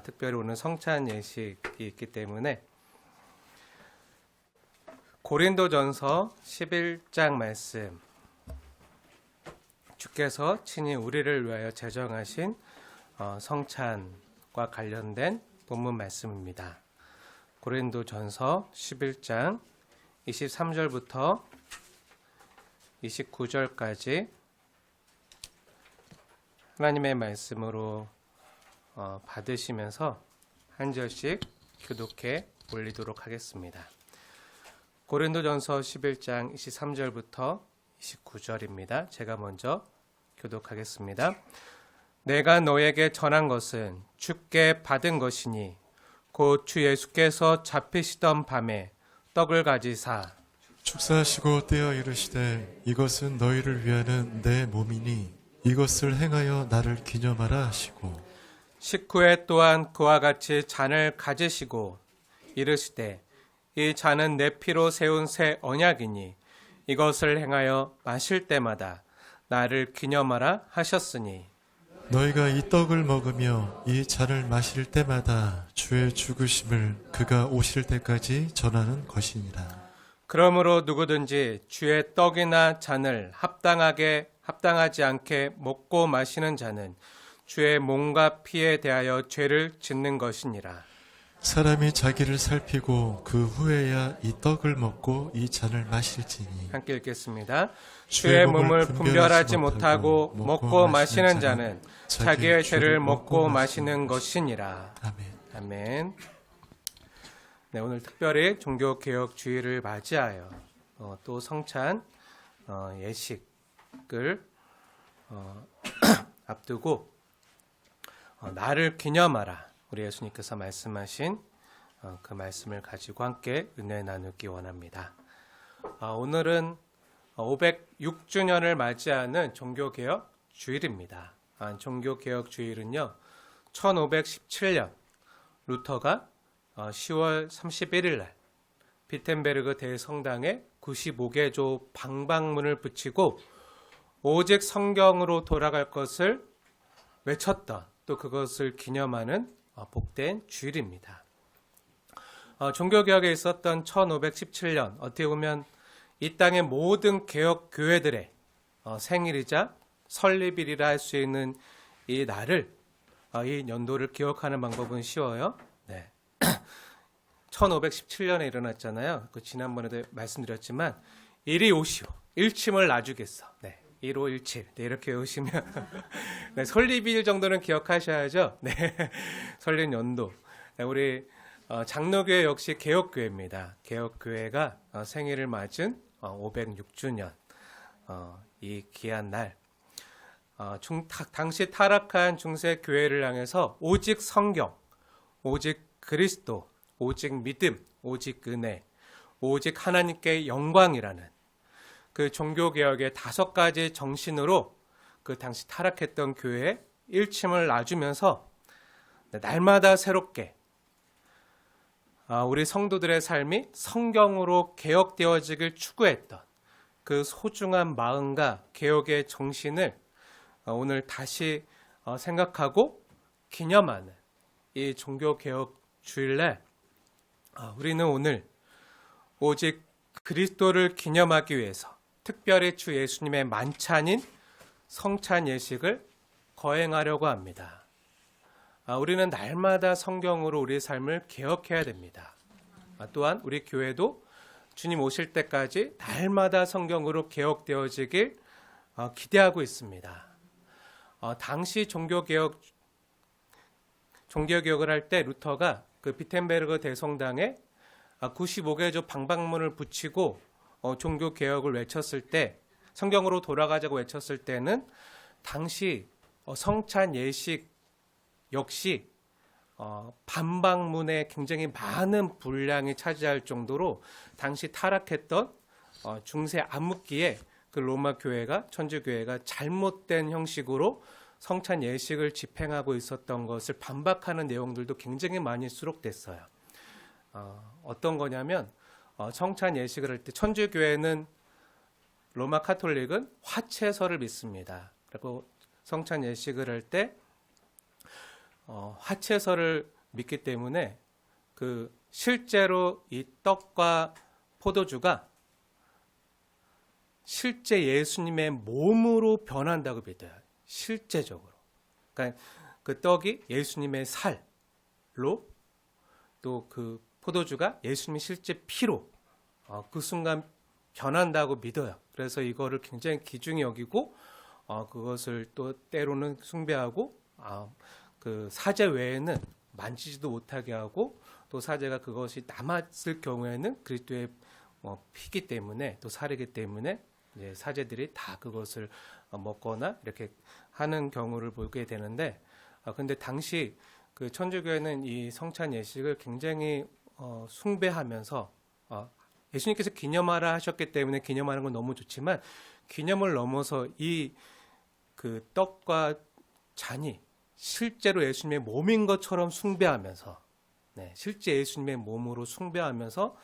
특별히 오늘 성찬 예식이 있기 때문에 고린도전서 11장 말씀, 주께서 친히 우리를 위하여 제정하신 성찬과 관련된 본문 말씀입니다. 고린도전서 11장 23절부터 29절까지 하나님의 말씀으로 받으시면서 한 절씩 교독해 올리도록 하겠습니다. 고린도전서 11장 23절부터 29절입니다. 제가 먼저 교독하겠습니다. 내가 너에게 전한 것은 주께 받은 것이니 곧 주 예수께서 잡히시던 밤에 떡을 가지사 축사하시고 떼어 이르시되 이것은 너희를 위하는 내 몸이니 이것을 행하여 나를 기념하라 하시고 식후에 또한 그와 같이 잔을 가지시고 이르시되 이 잔은 내 피로 세운 새 언약이니 이것을 행하여 마실 때마다 나를 기념하라 하셨으니 너희가 이 떡을 먹으며 이 잔을 마실 때마다 주의 죽으심을 그가 오실 때까지 전하는 것이니라. 그러므로 누구든지 주의 떡이나 잔을 합당하지 않게 먹고 마시는 자는 주의 몸과 피에 대하여 죄를 짓는 것이니라. 사람이 자기를 살피고 그 후에야 이 떡을 먹고 이 잔을 마실지니 함께 읽겠습니다. 주의 몸을 분별하지 못하고 먹고 마시는 자는 자기의 죄를 먹고 마시는 것이니라. 아멘. 아멘. 네, 오늘 특별히 종교개혁주의를 맞이하여 또 성찬 예식을 앞두고 나를 기념하라. 우리 예수님께서 말씀하신 그 말씀을 가지고 함께 은혜 나누기 원합니다. 오늘은 506주년을 맞이하는 종교개혁 주일입니다. 종교개혁 주일은요, 1517년 루터가 10월 31일 날 비텐베르그 대성당에 95개조 방방문을 붙이고 오직 성경으로 돌아갈 것을 외쳤던, 또 그것을 기념하는 복된 주일입니다. 종교개혁에 있었던 1517년, 어떻게 보면 이 땅의 모든 개혁 교회들의 생일이자 설립일이라 할 수 있는 이 날을, 이 연도를 기억하는 방법은 쉬워요. 네. 1517년에 일어났잖아요. 그 지난번에도 말씀드렸지만 이리 오시오, 일침을 놔주겠어. 네. 1517. 네, 이렇게 오시면 네, 설립일 정도는 기억하셔야죠. 네. 설립 연도. 네, 우리 장로교회 역시 개혁교회입니다. 개혁교회가 생일을 맞은 506주년 이 귀한 날, 당시 타락한 중세 교회를 향해서 오직 성경, 오직 그리스도, 오직 믿음, 오직 은혜, 오직 하나님께 영광이라는 그 종교개혁의 5가지 정신으로 그 당시 타락했던 교회에 일침을 놔주면서 날마다 새롭게 우리 성도들의 삶이 성경으로 개혁되어지길 추구했던 그 소중한 마음과 개혁의 정신을 오늘 다시 생각하고 기념하는 이 종교개혁 주일날, 우리는 오늘 오직 그리스도를 기념하기 위해서 특별히 주 예수님의 만찬인 성찬 예식을 거행하려고 합니다. 우리는 날마다 성경으로 우리의 삶을 개혁해야 됩니다. 또한 우리 교회도 주님 오실 때까지 날마다 성경으로 개혁되어지길 기대하고 있습니다. 당시 종교개혁을 할 때 루터가 그 비텐베르그 대성당에 95개조 방방문을 붙이고 종교개혁을 외쳤을 때, 성경으로 돌아가자고 외쳤을 때는 당시 성찬 예식 역시 반방문에 굉장히 많은 분량이 차지할 정도로 당시 타락했던 중세 암흑기에 그 로마 교회가, 천주교회가 잘못된 형식으로 성찬 예식을 집행하고 있었던 것을 반박하는 내용들도 굉장히 많이 수록됐어요. 어떤 거냐면 성찬 예식을 할 때 천주교회는, 로마 카톨릭은 화채설을 믿습니다. 그리고 성찬 예식을 할 때 화채설을 믿기 때문에 그 실제로 이 떡과 포도주가 실제 예수님의 몸으로 변한다고 믿어요. 실제적으로. 그러니까 그 떡이 예수님의 살로 또 그 포도주가 예수님의 실제 피로 그 순간 변한다고 믿어요. 그래서 이거를 굉장히 귀중히 여기고 그것을 또 때로는 숭배하고 그 사제 외에는 만지지도 못하게 하고 또 사제가 그것이 남았을 경우에는 그리스도의 피기 때문에 또 살이기 때문에 이제 사제들이 다 그것을 먹거나 이렇게 하는 경우를 보게 되는데 근데 당시 그 천주교회는 이 성찬 예식을 굉장히 숭배하면서 예수님께서 기념하라 하셨기 때문에 기념하는 건 너무 좋지만 기념을 넘어서 이 그 떡과 잔이 실제로 예수님의 몸인 것처럼 숭배하면서 실제 예수님의 몸으로 숭배하면서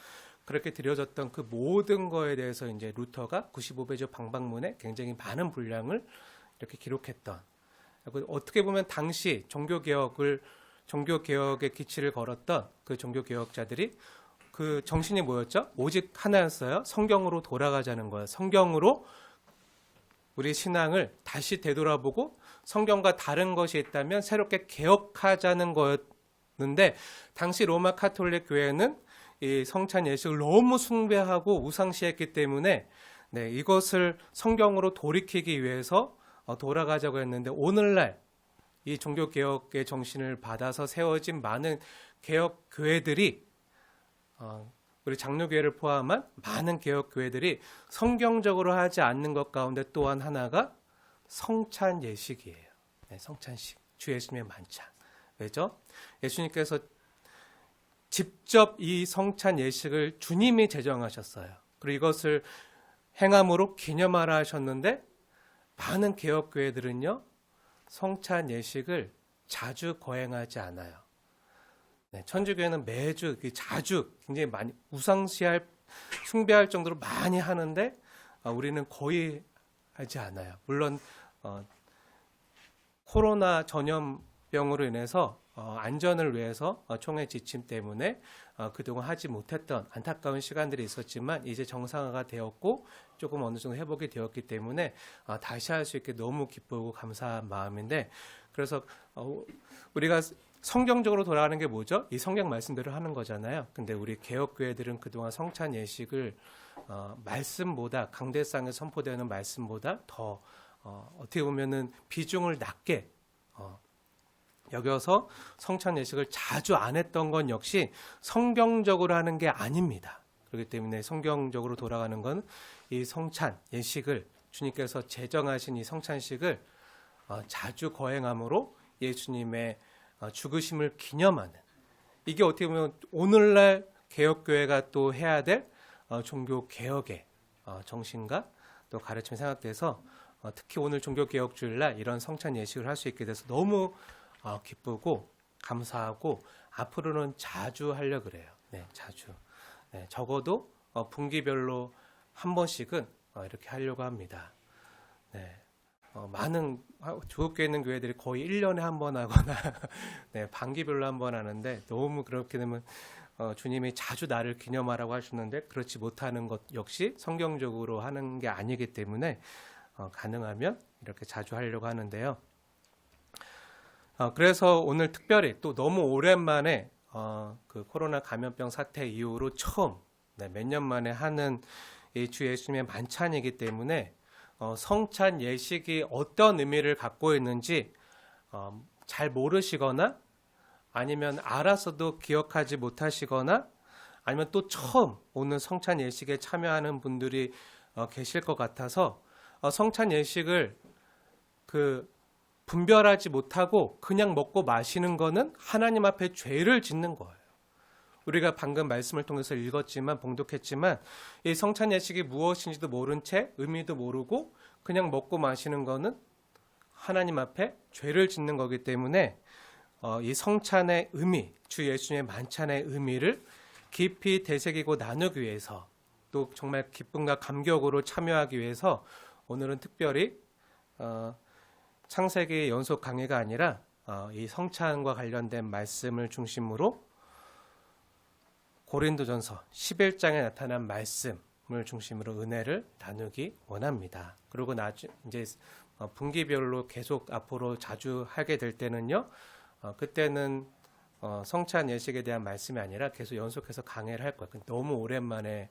그렇게 드려졌던 그 모든 거에 대해서 이제 루터가 95배조 방방문에 굉장히 많은 분량을 이렇게 기록했던 어떻게 보면 당시 종교개혁의 기치를 걸었던 그 종교개혁자들이 그 정신이 뭐였죠? 오직 하나였어요. 성경으로 돌아가자는 거예요. 성경으로 우리 신앙을 다시 되돌아보고 성경과 다른 것이 있다면 새롭게 개혁하자는 거였는데 당시 로마 카톨릭 교회는 이 성찬 예식을 너무 숭배하고 우상시했기 때문에 이것을 성경으로 돌이키기 위해서 돌아가자고 했는데 오늘날 이 종교개혁의 정신을 받아서 세워진 많은 개혁 교회들이 우리 장로교회를 포함한 많은 개혁 교회들이 성경적으로 하지 않는 것 가운데 또한 하나가 성찬 예식이에요. 성찬식, 주 예수님의 만찬. 왜죠? 예수님께서 직접 이 성찬 예식을 주님이 제정하셨어요. 그리고 이것을 행함으로 기념하라 하셨는데 많은 개혁 교회들은요 성찬 예식을 자주 거행하지 않아요. 천주교회는 매주 자주 굉장히 많이 숭배할 정도로 많이 하는데 우리는 거의 하지 않아요. 물론 코로나 전염병으로 인해서 안전을 위해서 총회 지침 때문에 그동안 하지 못했던 안타까운 시간들이 있었지만 이제 정상화가 되었고 조금 어느 정도 회복이 되었기 때문에 다시 할 수 있게 너무 기쁘고 감사한 마음인데 그래서 우리가 성경적으로 돌아가는 게 뭐죠? 이 성경 말씀대로 하는 거잖아요. 근데 우리 개혁교회들은 그동안 성찬 예식을 말씀보다 강대상에 선포되는 말씀보다 더 어떻게 보면은 비중을 낮게 여겨서 성찬 예식을 자주 안 했던 건 역시 성경적으로 하는 게 아닙니다. 그렇기 때문에 성경적으로 돌아가는 건 이 성찬 예식을 주님께서 제정하신 이 성찬식을 자주 거행함으로 예수님의 죽으심을 기념하는 이게 어떻게 보면 오늘날 개혁교회가 또 해야 될 종교개혁의 정신과 또 가르침이 생각돼서 특히 오늘 종교개혁주일날 이런 성찬 예식을 할 수 있게 돼서 너무 기쁘고 감사하고 앞으로는 자주 하려고 그래요. 자주. 적어도 분기별로 한 번씩은 이렇게 하려고 합니다. 많은 조국교회 있는 교회들이 거의 1년에 한 번 하거나 반기별로 한 번 하는데 너무 그렇게 되면 주님이 자주 나를 기념하라고 하셨는데 그렇지 못하는 것 역시 성경적으로 하는 게 아니기 때문에 가능하면 이렇게 자주 하려고 하는데요. 그래서 오늘 특별히 또 너무 오랜만에 그 코로나 감염병 사태 이후로 처음 몇 년 만에 하는 이 주 예수님의 만찬이기 때문에 성찬 예식이 어떤 의미를 갖고 있는지 잘 모르시거나 아니면 알아서도 기억하지 못하시거나 아니면 또 처음 오늘 성찬 예식에 참여하는 분들이 계실 것 같아서 성찬 예식을 분별하지 못하고 그냥 먹고 마시는 거는 하나님 앞에 죄를 짓는 거예요. 우리가 방금 말씀을 통해서 읽었지만 봉독했지만 이 성찬 예식이 무엇인지도 모른 채 의미도 모르고 그냥 먹고 마시는 거는 하나님 앞에 죄를 짓는 거기 때문에 이 성찬의 의미, 주 예수님의 만찬의 의미를 깊이 되새기고 나누기 위해서 또 정말 기쁨과 감격으로 참여하기 위해서 오늘은 특별히 창세기 연속 강의가 아니라 이 성찬과 관련된 말씀을 중심으로 고린도전서 11장에 나타난 말씀을 중심으로 은혜를 나누기 원합니다. 그리고 이제 분기별로 계속 앞으로 자주 하게 될 때는요, 그때는 성찬 예식에 대한 말씀이 아니라 계속 연속해서 강해를 할 거예요. 너무 오랜만에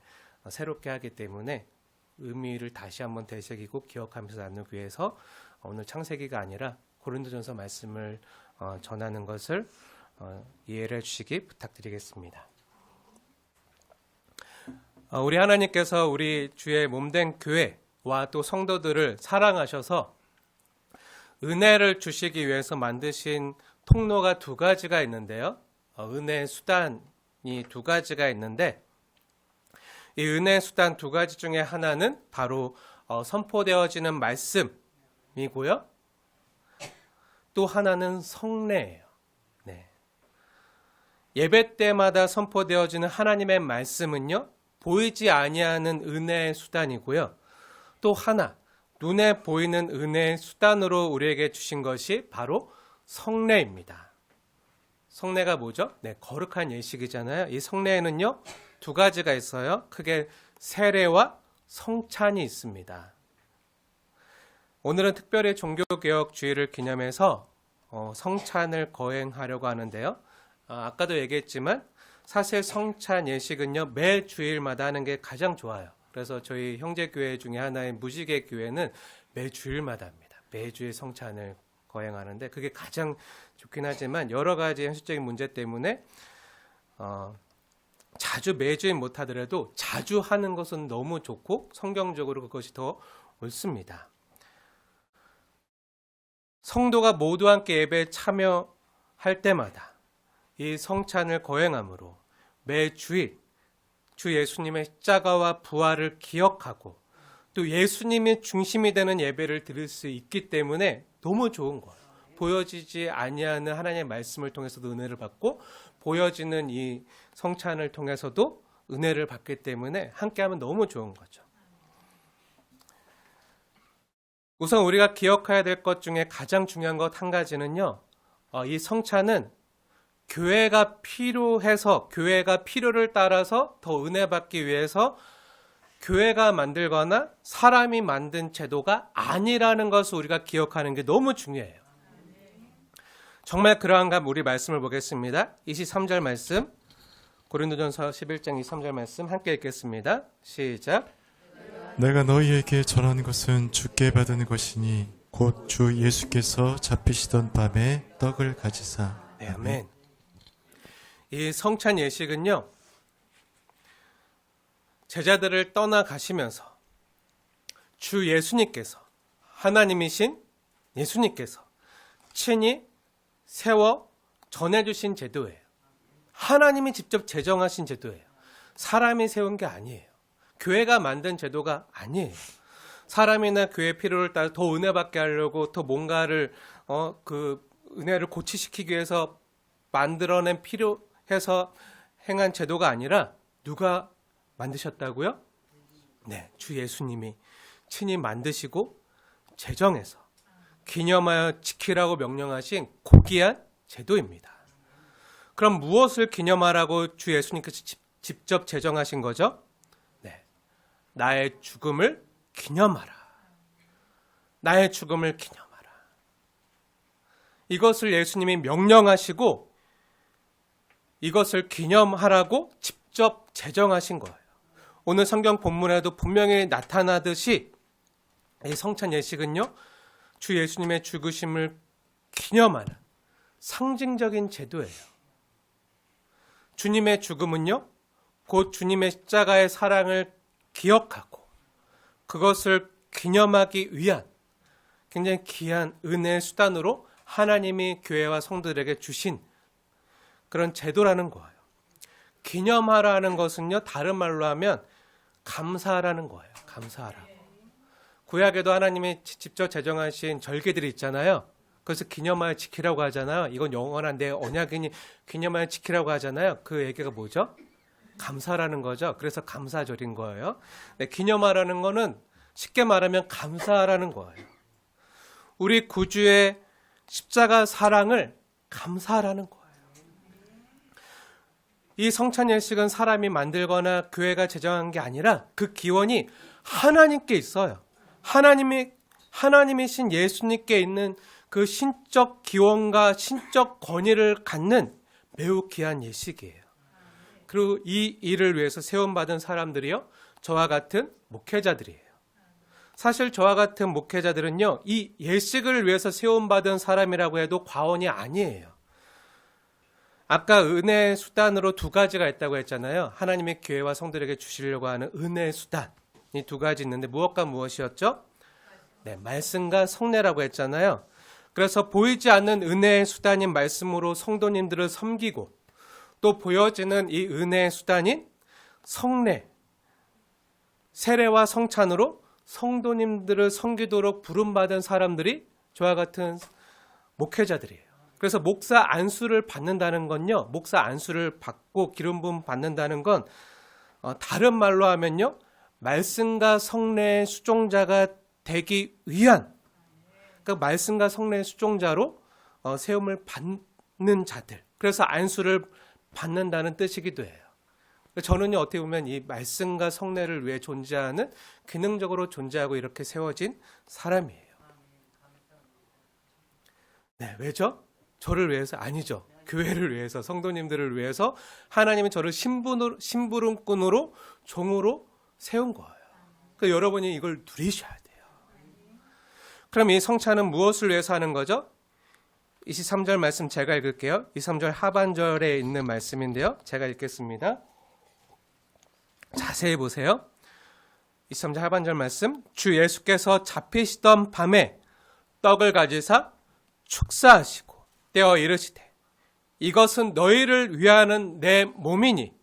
새롭게 하기 때문에 의미를 다시 한번 되새기고 기억하면서 나누기 위해서 오늘 창세기가 아니라 고린도전서 말씀을 전하는 것을 이해를 해주시기 부탁드리겠습니다. 우리 하나님께서 우리 주의 몸된 교회와 또 성도들을 사랑하셔서 은혜를 주시기 위해서 만드신 통로가 두 가지가 있는데요. 은혜의 수단이 두 가지가 있는데 이 은혜의 수단 두 가지 중에 하나는 바로 선포되어지는 말씀이고요. 또 하나는 성례예요. 네. 예배 때마다 선포되어지는 하나님의 말씀은요, 보이지 아니하는 은혜의 수단이고요. 또 하나, 눈에 보이는 은혜의 수단으로 우리에게 주신 것이 바로 성례입니다. 성례가 뭐죠? 네, 거룩한 예식이잖아요. 이 성례에는요, 두 가지가 있어요. 크게 세례와 성찬이 있습니다. 오늘은 특별히 종교개혁 주일을 기념해서 성찬을 거행하려고 하는데요. 아까도 얘기했지만 사실 성찬 예식은요, 매 주일마다 하는 게 가장 좋아요. 그래서 저희 형제교회 중에 하나인 무지개 교회는 매 주일마다 합니다. 매주일 성찬을 거행하는데 그게 가장 좋긴 하지만 여러 가지 현실적인 문제 때문에 자주 매주일 못하더라도 자주 하는 것은 너무 좋고 성경적으로 그것이 더 옳습니다. 성도가 모두 함께 예배에 참여할 때마다 이 성찬을 거행함으로 매주일 주 예수님의 십자가와 부활을 기억하고 또 예수님이 중심이 되는 예배를 드릴 수 있기 때문에 너무 좋은 거예요. 보여지지 아니하는 하나님의 말씀을 통해서도 은혜를 받고 보여지는 이 성찬을 통해서도 은혜를 받기 때문에 함께하면 너무 좋은 거죠. 우선 우리가 기억해야 될 것 중에 가장 중요한 것 한 가지는요, 이 성찬은 교회가 필요해서 교회가 필요를 따라서 더 은혜 받기 위해서 교회가 만들거나 사람이 만든 제도가 아니라는 것을 우리가 기억하는 게 너무 중요해요. 정말 그러한가 우리 말씀을 보겠습니다. 23절 말씀, 고린도전서 11장 23절 말씀 함께 읽겠습니다. 시작. 내가 너희에게 전한 것은 주께 받은 것이니 곧 주 예수께서 잡히시던 밤에 떡을 가지사. 네, 아멘. 이 성찬 예식은요, 제자들을 떠나가시면서 주 예수님께서, 하나님이신 예수님께서 친히 세워 전해주신 제도예요. 하나님이 직접 제정하신 제도예요. 사람이 세운 게 아니에요. 교회가 만든 제도가 아니에요. 사람이나 교회 필요를 따라 더 은혜 받게 하려고 더 뭔가를 그 은혜를 고치시키기 위해서 만들어낸 필요해서 행한 제도가 아니라 누가 만드셨다고요? 네, 주 예수님이 친히 만드시고 제정해서 기념하여 지키라고 명령하신 고귀한 제도입니다. 그럼 무엇을 기념하라고 주 예수님께서 직접 제정하신 거죠? 네, 나의 죽음을 기념하라. 나의 죽음을 기념하라. 이것을 예수님이 명령하시고 이것을 기념하라고 직접 제정하신 거예요. 오늘 성경 본문에도 분명히 나타나듯이 이 성찬 예식은요, 주 예수님의 죽으심을 기념하는 상징적인 제도예요. 주님의 죽음은요, 곧 주님의 십자가의 사랑을 기억하고 그것을 기념하기 위한 굉장히 귀한 은혜의 수단으로 하나님이 교회와 성도들에게 주신 그런 제도라는 거예요. 기념하라는 것은요, 다른 말로 하면 감사하라는 거예요. 감사하라고. 구약에도 하나님이 직접 제정하신 절기들이 있잖아요. 그래서 기념하여 지키라고 하잖아요. 이건 영원한 내 언약이니 기념하여 지키라고 하잖아요. 그 얘기가 뭐죠? 감사라는 거죠. 그래서 감사절인 거예요. 네, 기념하라는 거는 쉽게 말하면 감사하라는 거예요. 우리 구주의 십자가 사랑을 감사하라는 거예요. 이 성찬 예식은 사람이 만들거나 교회가 제정한 게 아니라 그 기원이 하나님께 있어요. 하나님이신 예수님께 있는 그 신적 기원과 신적 권위를 갖는 매우 귀한 예식이에요. 그리고 이 일을 위해서 세움받은 사람들이요, 저와 같은 목회자들이에요. 사실 저와 같은 목회자들은요, 이 예식을 위해서 세움받은 사람이라고 해도 과언이 아니에요. 아까 은혜의 수단으로 두 가지가 있다고 했잖아요. 하나님의 교회와 성도들에게 주시려고 하는 은혜의 수단. 이 두 가지 있는데 무엇과 무엇이었죠? 네, 말씀과 성례라고 했잖아요. 그래서 보이지 않는 은혜의 수단인 말씀으로 성도님들을 섬기고, 또 보여지는 이 은혜의 수단인 성례, 세례와 성찬으로 성도님들을 섬기도록 부름받은 사람들이 저와 같은 목회자들이에요. 그래서 목사 안수를 받는다는 건요, 목사 안수를 받고 기름 부음 받는다는 건 다른 말로 하면요, 말씀과 성례의 수종자가 되기 위한, 그러니까 말씀과 성례의 수종자로 세움을 받는 자들, 그래서 안수를 받는다는 뜻이기도 해요. 저는요, 어떻게 보면 이 말씀과 성례를 위해 존재하는, 기능적으로 존재하고 이렇게 세워진 사람이에요. 네, 왜죠? 저를 위해서? 아니죠. 교회를 위해서, 성도님들을 위해서 하나님은 저를 심부름꾼으로, 종으로 세운 거예요. 그러니까 여러분이 이걸 누리셔야 돼요. 그럼 이 성찬은 무엇을 위해서 하는 거죠? 23절 말씀 제가 읽을게요. 23절 하반절에 있는 말씀인데요. 제가 읽겠습니다. 자세히 보세요. 23절 하반절 말씀. 주 예수께서 잡히시던 밤에 떡을 가지사 축사하시고 떼어 이르시되, 이것은 너희를 위하는 내 몸이니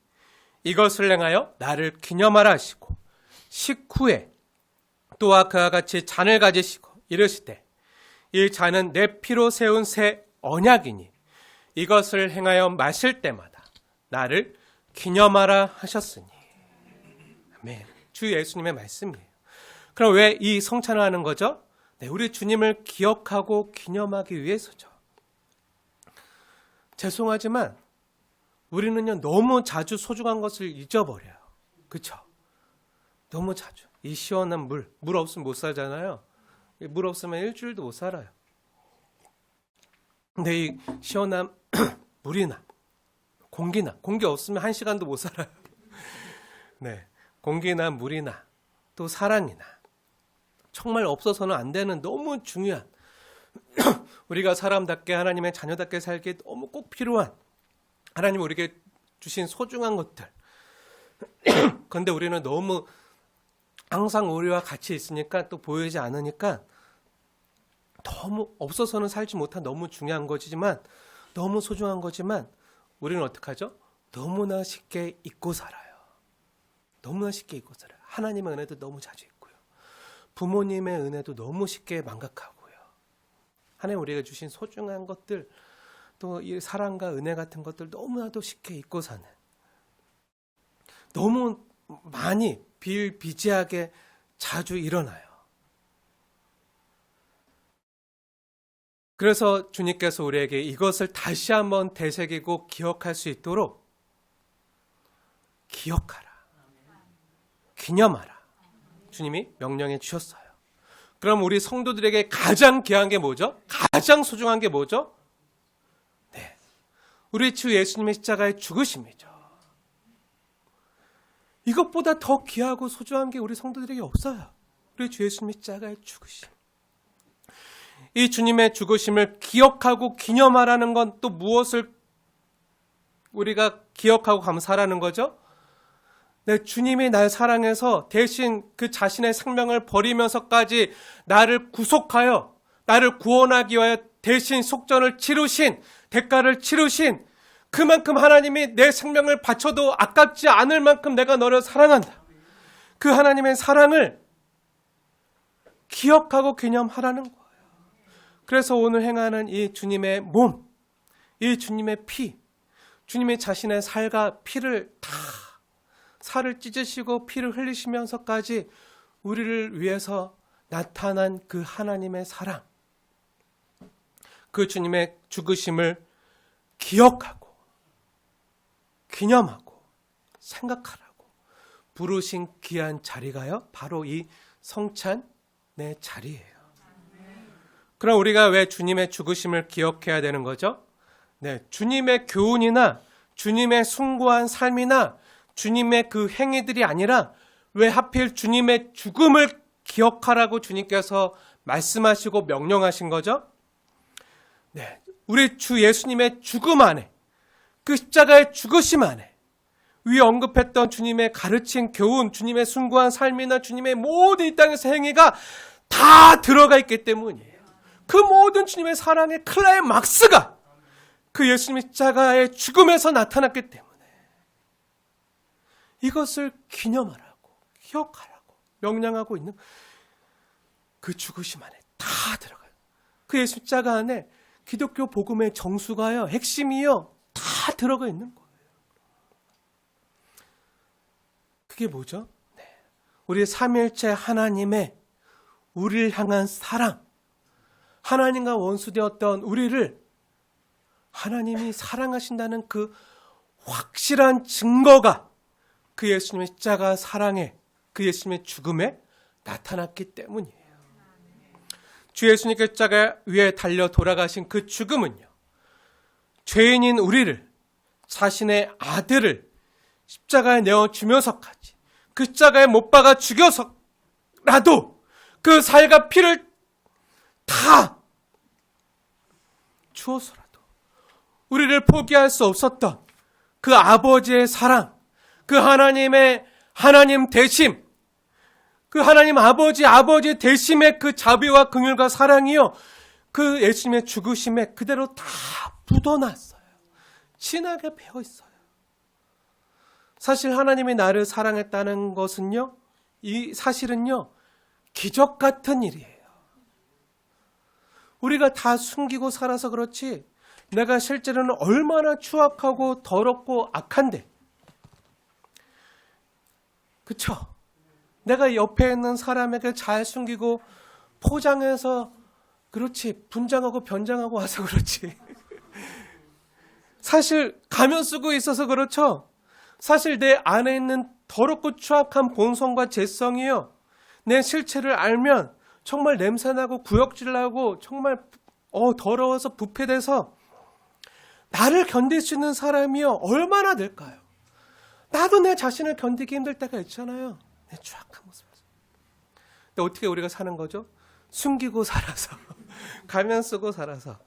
이것을 행하여 나를 기념하라 하시고, 식후에 또한 그와 같이 잔을 가지시고 이르시되, 이 잔은 내 피로 세운 새 언약이니 이것을 행하여 마실 때마다 나를 기념하라 하셨으니. 아멘. 주 예수님의 말씀이에요. 그럼 왜 이 성찬을 하는 거죠? 네, 우리 주님을 기억하고 기념하기 위해서죠. 죄송하지만 우리는요, 너무 자주 소중한 것을 잊어버려요. 그렇죠? 너무 자주. 이 시원한 물 없으면 못 살잖아요. 물 없으면 일주일도 못 살아요. 근데 이 시원한 물이나 공기 없으면 1시간도 못 살아요. 네, 공기나 물이나 또 사랑이나 정말 없어서는 안 되는 너무 중요한, 우리가 사람답게 하나님의 자녀답게 살기에 너무 꼭 필요한, 하나님 우리에게 주신 소중한 것들. 그런데 우리는 너무 항상 우리와 같이 있으니까, 또 보이지 않으니까 너무 없어서는 살지 못한 너무 중요한 거지만, 너무 소중한 거지만 우리는 어떻게 하죠? 너무나 쉽게 잊고 살아요. 너무나 쉽게 잊고 살아요. 하나님의 은혜도 너무 자주 잊고요. 부모님의 은혜도 너무 쉽게 망각하고요. 하나님 우리가 주신 소중한 것들, 또 이 사랑과 은혜 같은 것들 너무나도 쉽게 잊고 사는, 너무 많이 비일비재하게 자주 일어나요. 그래서 주님께서 우리에게 이것을 다시 한번 되새기고 기억할 수 있도록 기억하라, 기념하라, 주님이 명령해 주셨어요. 그럼 우리 성도들에게 가장 귀한 게 뭐죠? 가장 소중한 게 뭐죠? 네, 우리 주 예수님의 십자가의 죽으심이죠. 이것보다 더 귀하고 소중한 게 우리 성도들에게 없어요. 우리 주 예수님의 십자가의 죽으심. 이 주님의 죽으심을 기억하고 기념하라는 건 또 무엇을 우리가 기억하고 감사하라는 거죠? 네, 주님이 날 사랑해서 대신 그 자신의 생명을 버리면서까지 나를 구속하여, 나를 구원하기 위하여 대신 속전을 치르신, 대가를 치르신, 그만큼 하나님이 내 생명을 바쳐도 아깝지 않을 만큼 내가 너를 사랑한다. 그 하나님의 사랑을 기억하고 기념하라는 거예요. 그래서 오늘 행하는 이 주님의 몸, 이 주님의 피, 주님이 자신의 살과 피를 다, 살을 찢으시고 피를 흘리시면서까지 우리를 위해서 나타난 그 하나님의 사랑, 그 주님의 죽으심을 기억하고 기념하고 생각하라고 부르신 귀한 자리가요, 바로 이 성찬의 자리예요. 그럼 우리가 왜 주님의 죽으심을 기억해야 되는 거죠? 네, 주님의 교훈이나 주님의 숭고한 삶이나 주님의 그 행위들이 아니라 왜 하필 주님의 죽음을 기억하라고 주님께서 말씀하시고 명령하신 거죠? 네, 우리 주 예수님의 죽음 안에, 그 십자가의 죽으심 안에 위 언급했던 주님의 가르친 교훈, 주님의 숭고한 삶이나 주님의 모든 이 땅에서 행위가 다 들어가 있기 때문이에요. 그 모든 주님의 사랑의 클라이막스가 그 예수님의 십자가의 죽음에서 나타났기 때문에 이것을 기념하라고, 기억하라고 명령하고 있는 그 죽으심 안에 다 들어가요. 그 예수 십자가 안에 기독교 복음의 정수가요, 핵심이요, 다 들어가 있는 거예요. 그게 뭐죠? 네. 우리 삼일체 하나님의 우리를 향한 사랑, 하나님과 원수되었던 우리를 하나님이 사랑하신다는 그 확실한 증거가 그 예수님의 십자가 사랑에, 그 예수님의 죽음에 나타났기 때문이에요. 주 예수님께 십자가 위에 달려 돌아가신 그 죽음은요, 죄인인 우리를, 자신의 아들을 십자가에 내어주면서까지, 그 십자가에 못 박아 죽여서라도 그 살과 피를 다 주어서라도 우리를 포기할 수 없었던 그 아버지의 사랑, 그 하나님 대심, 그 하나님 아버지 대심의 그 자비와 긍휼과 사랑이요, 그 예수님의 죽으심에 그대로 다 묻어놨어요. 진하게 배어 있어요. 사실 하나님이 나를 사랑했다는 것은요, 이 사실은요, 기적 같은 일이에요. 우리가 다 숨기고 살아서 그렇지, 내가 실제로는 얼마나 추악하고 더럽고 악한데, 그쵸? 내가 옆에 있는 사람에게 잘 숨기고 포장해서 그렇지, 분장하고 변장하고 와서 그렇지. 사실 가면 쓰고 있어서 그렇죠. 사실 내 안에 있는 더럽고 추악한 본성과 죄성이요, 내 실체를 알면 정말 냄새나고 구역질나고 정말 더러워서 부패돼서 나를 견딜 수 있는 사람이요, 얼마나 될까요? 나도 내 자신을 견디기 힘들 때가 있잖아요. 내 추악한 모습을. 근데 어떻게 우리가 사는 거죠? 숨기고 살아서 가면 쓰고 살아서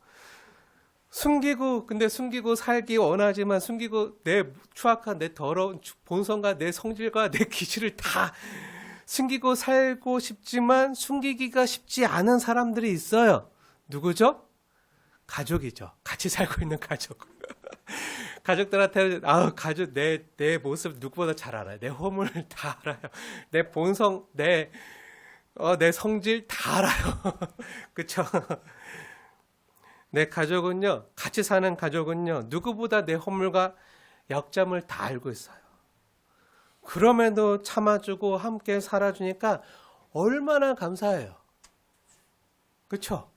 근데 숨기고 살기 원하지만 숨기고 내 추악한 내 더러운 본성과 내 성질과 내 기질을 다 숨기고 살고 싶지만 숨기기가 쉽지 않은 사람들이 있어요. 누구죠? 가족이죠. 같이 살고 있는 가족. 가족들한테 가족 내 모습 누구보다 잘 알아요. 내 허물을 다 알아요. 내 본성, 내 성질 다 알아요. 그렇죠? 내 가족은요, 같이 사는 가족은요, 누구보다 내 허물과 약점을 다 알고 있어요. 그럼에도 참아주고 함께 살아주니까 얼마나 감사해요. 그렇죠?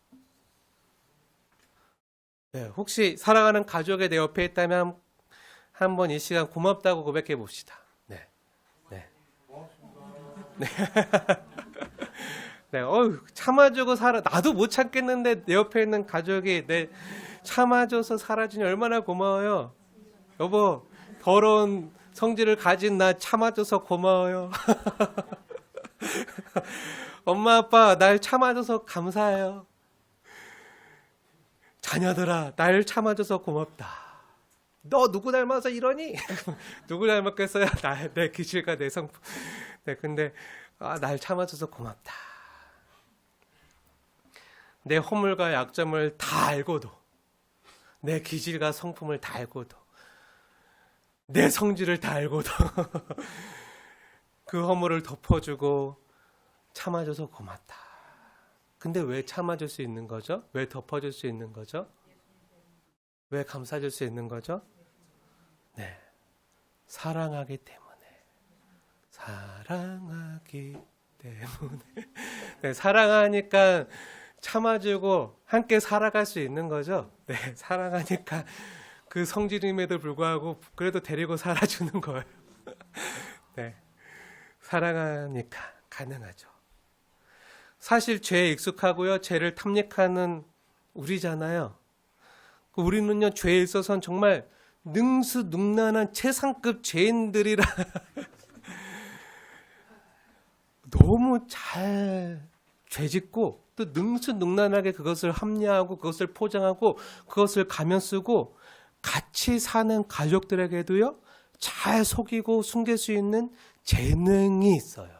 네, 혹시 사랑하는 가족이 내 옆에 있다면 한번 이 시간 고맙다고 고백해 봅시다. 네, 네, 네. 네, 참아주고 나도 못 참겠는데 내 옆에 있는 가족이 내 참아줘서 살아주니 얼마나 고마워요. 여보, 더러운 성질을 가진 나 참아줘서 고마워요. 엄마 아빠 날 참아줘서 감사해요. 자녀들아, 날 참아줘서 고맙다. 너 누구 닮아서 이러니? 누구 닮았겠어요? 내 기질과 내 성품. 네, 근데 날 참아줘서 고맙다. 내 허물과 약점을 다 알고도, 내 기질과 성품을 다 알고도, 내 성질을 다 알고도 그 허물을 덮어주고 참아줘서 고맙다. 근데 왜 참아줄 수 있는 거죠? 왜 덮어줄 수 있는 거죠? 왜 감싸줄 수 있는 거죠? 네, 사랑하기 때문에. 사랑하기 때문에. 네, 사랑하니까 참아주고 함께 살아갈 수 있는 거죠. 네, 사랑하니까 그 성질임에도 불구하고 그래도 데리고 살아주는 거예요. 네, 사랑하니까 가능하죠. 사실 죄에 익숙하고요, 죄를 탐닉하는 우리잖아요. 우리는요, 죄에 있어서는 정말 능수능란한 최상급 죄인들이라 너무 잘 죄짓고 또 능수능란하게 그것을 합리화하고 그것을 포장하고 그것을 가면 쓰고 같이 사는 가족들에게도요, 잘 속이고 숨길 수 있는 재능이 있어요.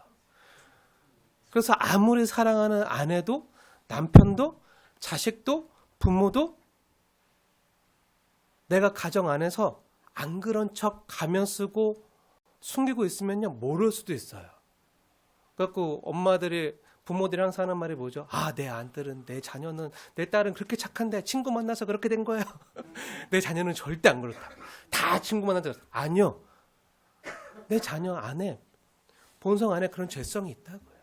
그래서 아무리 사랑하는 아내도 남편도 자식도 부모도 내가 가정 안에서 안 그런 척 가면 쓰고 숨기고 있으면요, 모를 수도 있어요. 그래갖고 엄마들이, 부모들이 항상 하는 말이 뭐죠? 아, 내 아들은, 내 자녀는, 내 딸은 그렇게 착한데 친구 만나서 그렇게 된 거예요. 내 자녀는 절대 안 그렇다. 다 친구 만나서. 아니요. 내 자녀 안에, 본성 안에 그런 죄성이 있다고요.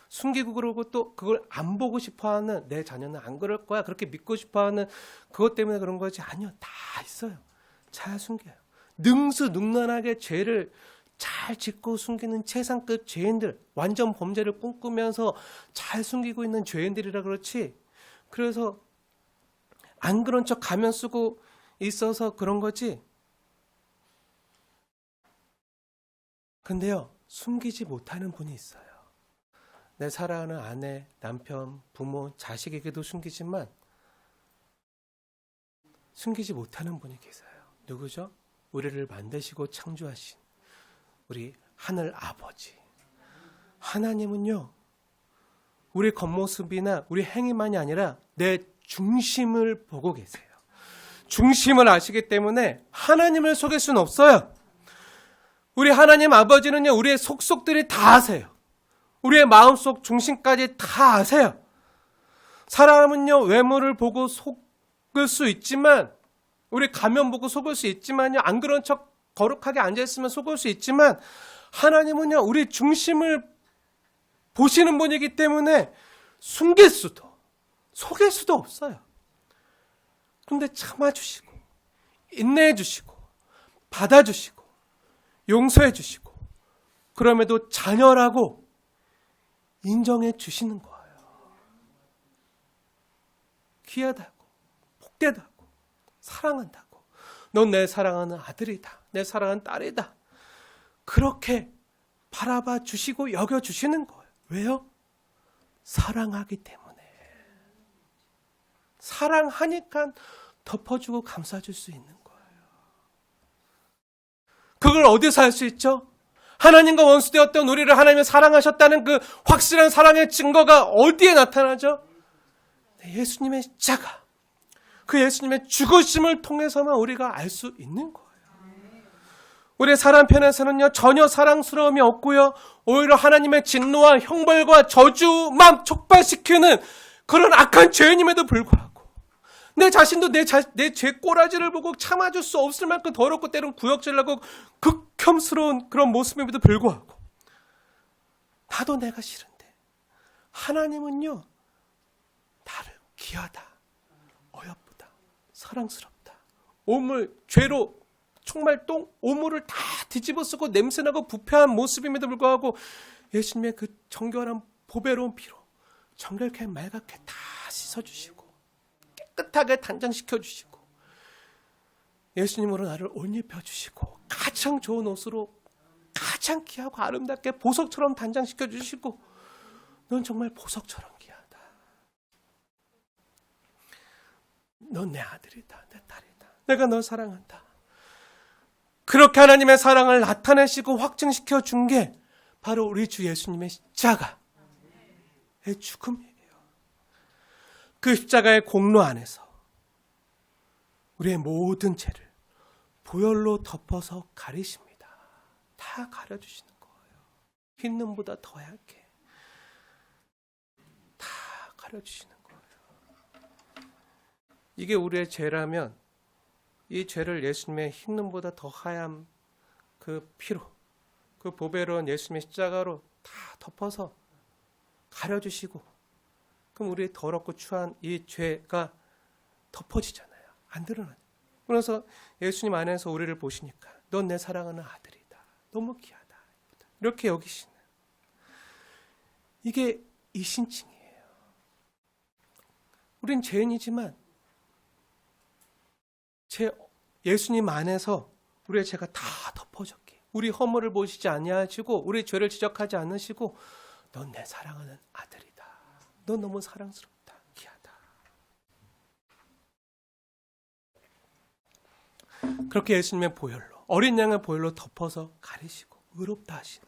숨기고 그러고 또 그걸 안 보고 싶어하는, 내 자녀는 안 그럴 거야, 그렇게 믿고 싶어하는 그것 때문에 그런 거지. 아니요, 다 있어요. 잘 숨겨요. 능수능란하게 죄를 잘 짓고 숨기는 최상급 죄인들, 완전 범죄를 꿈꾸면서 잘 숨기고 있는 죄인들이라 그렇지. 그래서 안 그런 척 가면 쓰고 있어서 그런 거지. 근데요, 숨기지 못하는 분이 있어요. 내 사랑하는 아내, 남편, 부모, 자식에게도 숨기지만 숨기지 못하는 분이 계세요. 누구죠? 우리를 만드시고 창조하신 우리 하늘 아버지. 하나님은요, 우리 겉모습이나 우리 행위만이 아니라 내 중심을 보고 계세요. 중심을 아시기 때문에 하나님을 속일 수는 없어요. 우리 하나님 아버지는요, 우리의 속속들이 다 아세요. 우리의 마음속 중심까지 다 아세요. 사람은요, 외모를 보고 속을 수 있지만, 우리 가면 보고 속을 수 있지만요, 안 그런 척 거룩하게 앉아있으면 속을 수 있지만, 하나님은요, 우리 중심을 보시는 분이기 때문에 숨길 수도, 속일 수도 없어요. 그런데 참아주시고, 인내해주시고, 받아주시고, 용서해주시고, 그럼에도 자녀라고 인정해 주시는 거예요. 귀하다고, 복되다고, 사랑한다고. 넌 내 사랑하는 아들이다. 내 사랑하는 딸이다. 그렇게 바라봐 주시고 여겨 주시는 거예요. 왜요? 사랑하기 때문에. 사랑하니까 덮어주고 감싸줄 수 있는 거예요. 그걸 어디서 할 수 있죠? 하나님과 원수되었던 우리를 하나님이 사랑하셨다는 그 확실한 사랑의 증거가 어디에 나타나죠? 예수님의 십자가. 그 예수님의 죽으심을 통해서만 우리가 알 수 있는 거예요. 우리 사람 편에서는요, 전혀 사랑스러움이 없고요, 오히려 하나님의 진노와 형벌과 저주만 촉발시키는 그런 악한 죄인임에도 불구하고, 내 자신도 내 죄 꼬라지를 보고 참아줄 수 없을 만큼 더럽고 때론 구역질나고 극혐스러운 그런 모습임에도 불구하고, 나도 내가 싫은데 하나님은요, 나를 귀하다, 어여쁘다, 사랑스럽다, 오물, 죄로 정말 오물을 다 뒤집어 쓰고 냄새나고 부패한 모습임에도 불구하고 예수님의 그 정결한 보배로운 피로 정결케 맑게 다 씻어주시고 깨끗하게 단장시켜주시고 예수님으로 나를 옷 입혀주시고 가장 좋은 옷으로 가장 귀하고 아름답게 보석처럼 단장시켜주시고, 넌 정말 보석처럼 귀하다. 넌 내 아들이다, 내 딸이다. 내가 널 사랑한다. 그렇게 하나님의 사랑을 나타내시고 확증시켜 준 게 바로 우리 주 예수님의 십자가의 죽음이에요. 그 십자가의 공로 안에서 우리의 모든 죄를 보혈로 덮어서 가리십니다. 다 가려주시는 거예요. 흰 눈보다 더 얇게 다 가려주시는 거예요. 이게 우리의 죄라면 이 죄를 예수님의 흰 눈보다 더 하얀 그 피로, 그 보배로운 예수님의 십자가로 다 덮어서 가려주시고 그럼 우리의 더럽고 추한 이 죄가 덮어지잖아요. 안 드러나요. 그래서 예수님 안에서 우리를 보시니까 넌 내 사랑하는 아들이다. 너무 귀하다. 이렇게 여기시는 이게 이신칭이에요. 우린 죄인이지만 예수님 안에서 우리의 죄가 다 덮어졌기에 우리 허물을 보시지 아니하시고 우리 죄를 지적하지 않으시고 넌 내 사랑하는 아들이다. 넌 너무 사랑스럽다. 귀하다. 그렇게 예수님의 보혈로 어린 양의 보혈로 덮어서 가리시고 의롭다 하시는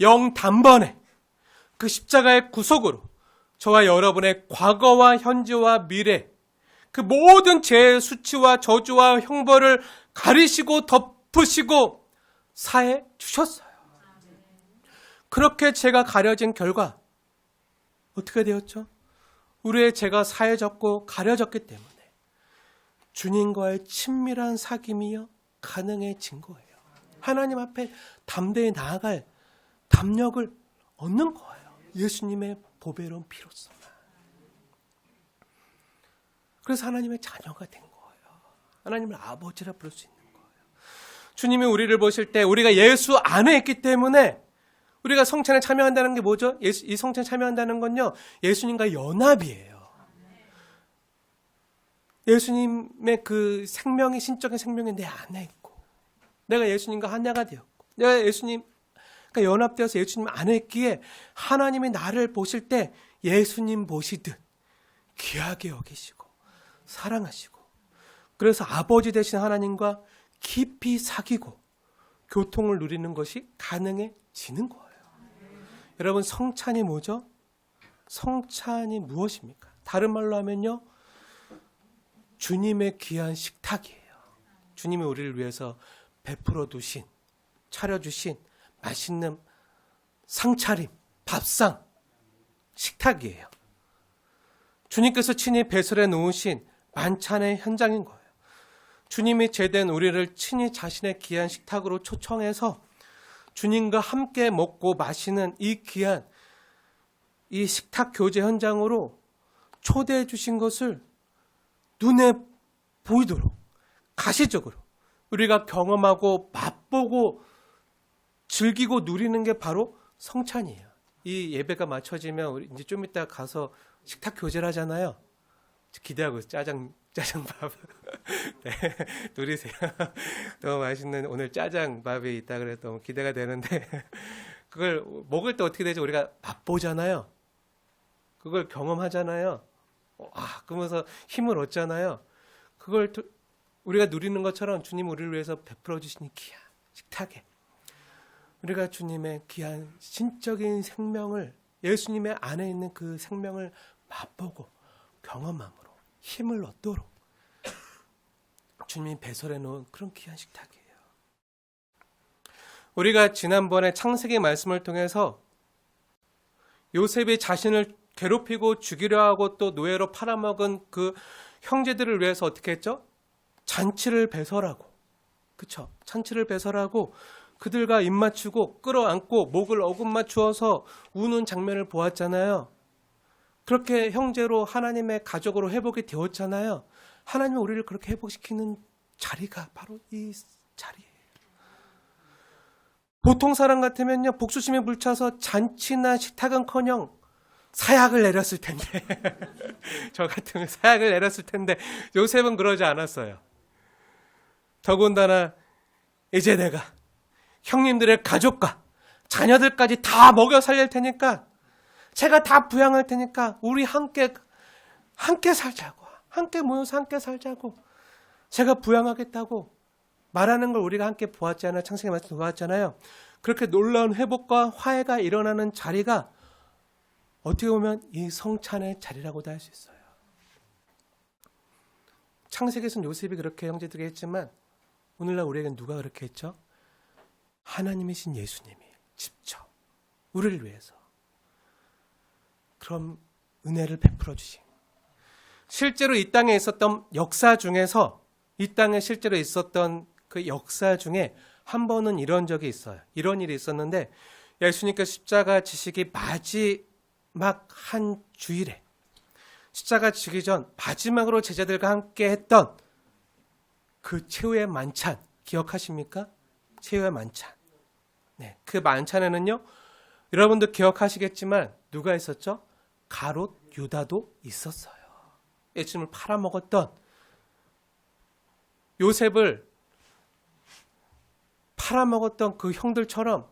영 단번에 그 십자가의 구속으로 저와 여러분의 과거와 현재와 미래 그 모든 죄의 수치와 저주와 형벌을 가리시고 덮으시고 사해 주셨어요. 그렇게 죄가 가려진 결과 어떻게 되었죠? 우리의 죄가 사해졌고 가려졌기 때문에 주님과의 친밀한 사귐이 가능해진 거예요. 하나님 앞에 담대히 나아갈 담력을 얻는 거예요. 예수님의 보배로운 피로서. 그래서 하나님의 자녀가 된 거예요. 하나님을 아버지라 부를 수 있는 거예요. 주님이 우리를 보실 때 우리가 예수 안에 있기 때문에 우리가 성찬에 참여한다는 게 뭐죠? 이 성찬에 참여한다는 건요, 예수님과 연합이에요. 예수님의 그 생명이, 신적인 생명이 내 안에 있고, 내가 예수님과 하나가 되었고, 내가 예수님과 연합되어서 예수님 안에 있기에 하나님이 나를 보실 때 예수님 보시듯 귀하게 여기시고, 사랑하시고, 그래서 아버지 되신 하나님과 깊이 사귀고, 교통을 누리는 것이 가능해지는 거예요. 여러분, 성찬이 뭐죠? 성찬이 무엇입니까? 다른 말로 하면요, 주님의 귀한 식탁이에요. 주님이 우리를 위해서 베풀어 두신, 차려주신 맛있는 상차림, 밥상, 식탁이에요. 주님께서 친히 배설해 놓으신 만찬의 현장인 거예요. 주님이 제된 우리를 친히 자신의 귀한 식탁으로 초청해서 주님과 함께 먹고 마시는 이 귀한 이 식탁 교제 현장으로 초대해 주신 것을 눈에 보이도록 가시적으로 우리가 경험하고 맛보고 즐기고 누리는 게 바로 성찬이에요. 이 예배가 맞춰지면 우리 이제 좀 이따 가서 식탁 교제를 하잖아요. 기대하고 있어요. 짜장밥. 네, 누리세요. 너무 맛있는 오늘 짜장밥이 있다 그래서 너무 기대가 되는데 그걸 먹을 때 어떻게 되죠? 우리가 맛보잖아요. 그걸 경험하잖아요. 그러면서 힘을 얻잖아요. 그걸 우리가 누리는 것처럼 주님 우리를 위해서 베풀어 주시니 귀한 식탁에 우리가 주님의 귀한 신적인 생명을 예수님의 안에 있는 그 생명을 맛보고 경험함으로 힘을 얻도록 주님이 배설해 놓은 그런 귀한 식탁이에요. 우리가 지난번에 창세기 말씀을 통해서 요셉이 자신을 괴롭히고 죽이려 하고 또 노예로 팔아먹은 그 형제들을 위해서 어떻게 했죠? 잔치를 배설하고, 그쵸? 잔치를 배설하고 그들과 입 맞추고 끌어안고 목을 어긋맞추어서 우는 장면을 보았잖아요. 그렇게 형제로 하나님의 가족으로 회복이 되었잖아요. 하나님이 우리를 그렇게 회복시키는 자리가 바로 이 자리예요. 보통 사람 같으면요, 복수심에 물차서 잔치나 식탁은커녕 사약을 내렸을 텐데 저 같으면 사약을 내렸을 텐데 요셉은 그러지 않았어요. 더군다나 이제 내가 형님들의 가족과 자녀들까지 다 먹여 살릴 테니까 제가 다 부양할 테니까 우리 함께 살자고, 함께 모여서 함께 살자고, 제가 부양하겠다고 말하는 걸 우리가 함께 보았잖아요. 창세기 말씀 보았잖아요. 그렇게 놀라운 회복과 화해가 일어나는 자리가 어떻게 보면 이 성찬의 자리라고도 할 수 있어요. 창세기에서는 요셉이 그렇게 형제들에게 했지만 오늘날 우리에게는 누가 그렇게 했죠? 하나님이신 예수님이 직접 우리를 위해서 그런 은혜를 베풀어 주신, 실제로 이 땅에 있었던 역사 중에서 이 땅에 실제로 있었던 그 역사 중에 한 번은 이런 적이 있어요. 이런 일이 있었는데 예수님께서 십자가 지시기 마지막 한 주일에 십자가 지기 전 마지막으로 제자들과 함께 했던 그 최후의 만찬 기억하십니까? 최후의 만찬. 네, 그 만찬에는요, 여러분도 기억하시겠지만 누가 있었죠? 가롯 유다도 있었어요. 예수님을 팔아먹었던, 요셉을 팔아먹었던 그 형들처럼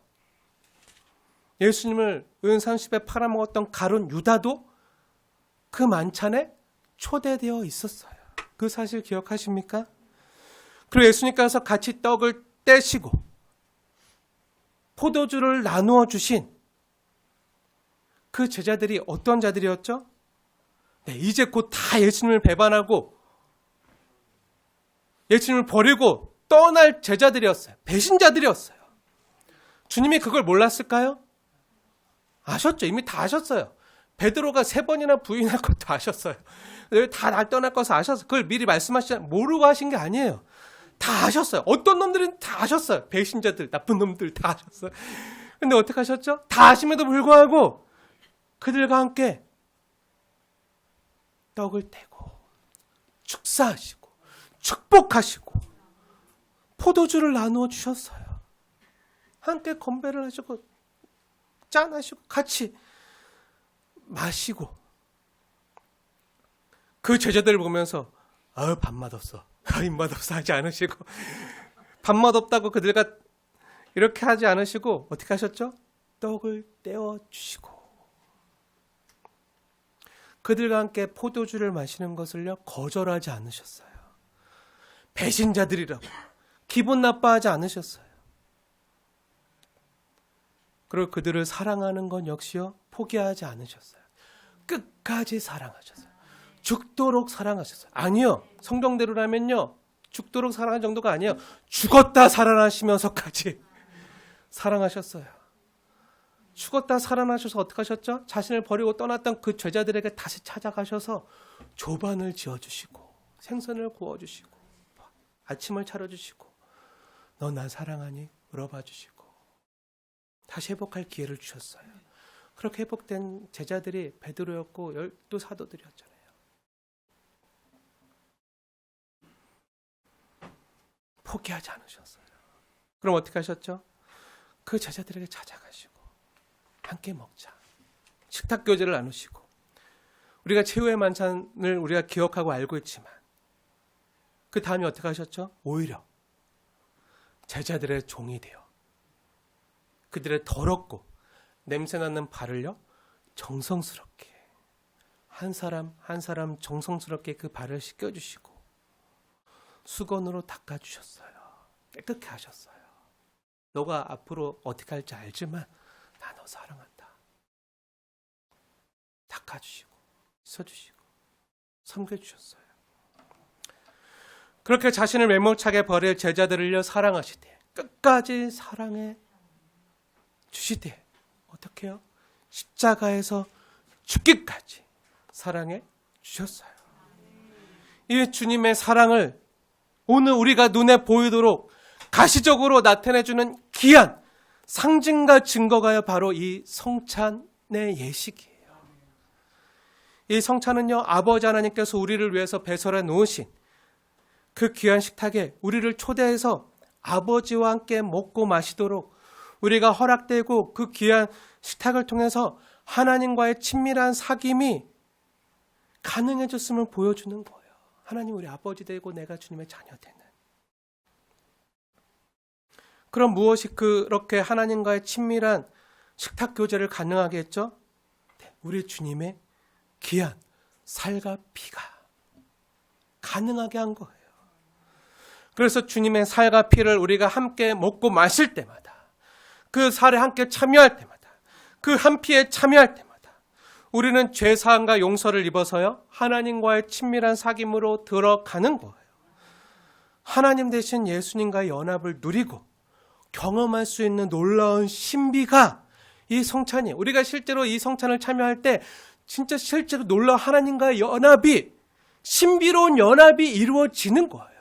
예수님을 은 30에 팔아먹었던 가롯 유다도 그 만찬에 초대되어 있었어요. 그 사실 기억하십니까? 그리고 예수님께서 같이 떡을 떼시고 포도주를 나누어 주신 그 제자들이 어떤 자들이었죠? 네, 이제 곧 다 예수님을 배반하고 예수님을 버리고 떠날 제자들이었어요. 배신자들이었어요. 주님이 그걸 몰랐을까요? 아셨죠. 이미 다 아셨어요. 베드로가 3번이나 부인할 것도 아셨어요. 다 날 떠날 것을 아셨어요. 그걸 미리 말씀하시지 모르고 하신 게 아니에요. 다 아셨어요. 어떤 놈들은 다 아셨어요. 배신자들, 나쁜 놈들 다 아셨어요. 근데 어떻게 하셨죠? 다 아심에도 불구하고 그들과 함께 떡을 떼고 축사하시고 축복하시고 포도주를 나누어 주셨어요. 함께 건배를 하시고 짠하시고 같이 마시고 그 제자들을 보면서 밥맛 없어, 입맛 없어 하지 않으시고 밥맛 없다고 그들과 이렇게 하지 않으시고 어떻게 하셨죠? 떡을 떼어 주시고 그들과 함께 포도주를 마시는 것을요 거절하지 않으셨어요. 배신자들이라고 기분 나빠하지 않으셨어요. 그리고 그들을 사랑하는 건 역시요 포기하지 않으셨어요. 끝까지 사랑하셨어요. 죽도록 사랑하셨어요. 아니요, 성경대로라면요 죽도록 사랑한 정도가 아니에요. 죽었다 살아나시면서까지 사랑하셨어요. 죽었다 살아나셔서 어떻게 하셨죠? 자신을 버리고 떠났던 그 제자들에게 다시 찾아가셔서 조반을 지어주시고 생선을 구워주시고 아침을 차려주시고 너 나 사랑하니? 물어봐 주시고 다시 회복할 기회를 주셨어요. 그렇게 회복된 제자들이 베드로였고 12 사도들이었잖아요. 포기하지 않으셨어요. 그럼 어떻게 하셨죠? 그 제자들에게 찾아가시고 함께 먹자. 식탁 교제를 나누시고 우리가 최후의 만찬을 우리가 기억하고 알고 있지만 그 다음에 어떻게 하셨죠? 오히려 제자들의 종이 되어 그들의 더럽고 냄새나는 발을요 정성스럽게 한 사람 한 사람 정성스럽게 그 발을 씻겨주시고 수건으로 닦아주셨어요. 깨끗게 하셨어요. 너가 앞으로 어떻게 할지 알지만 나 너 사랑한다. 닦아주시고 씻어주시고 섬겨주셨어요. 그렇게 자신을 매몰차게 버릴 제자들을요 사랑하시되 끝까지 사랑해 주시되 어떻게 해요? 십자가에서 죽기까지 사랑해 주셨어요. 이 주님의 사랑을 오늘 우리가 눈에 보이도록 가시적으로 나타내주는 귀한 상징과 증거가 바로 이 성찬의 예식이에요. 이 성찬은요 아버지 하나님께서 우리를 위해서 배설해 놓으신 그 귀한 식탁에 우리를 초대해서 아버지와 함께 먹고 마시도록 우리가 허락되고 그 귀한 식탁을 통해서 하나님과의 친밀한 사귐이 가능해졌음을 보여주는 거예요. 하나님 우리 아버지 되고 내가 주님의 자녀 되는. 그럼 무엇이 그렇게 하나님과의 친밀한 식탁 교제를 가능하게 했죠? 우리 주님의 귀한 살과 피가 가능하게 한 거예요. 그래서 주님의 살과 피를 우리가 함께 먹고 마실 때마다 그 살에 함께 참여할 때마다 그 한 피에 참여할 때마다 우리는 죄사함과 용서를 입어서요 하나님과의 친밀한 사귐으로 들어가는 거예요. 하나님 대신 예수님과의 연합을 누리고 경험할 수 있는 놀라운 신비가 이 성찬이에요. 우리가 실제로 이 성찬을 참여할 때 진짜 실제로 놀라운 하나님과의 연합이 신비로운 연합이 이루어지는 거예요.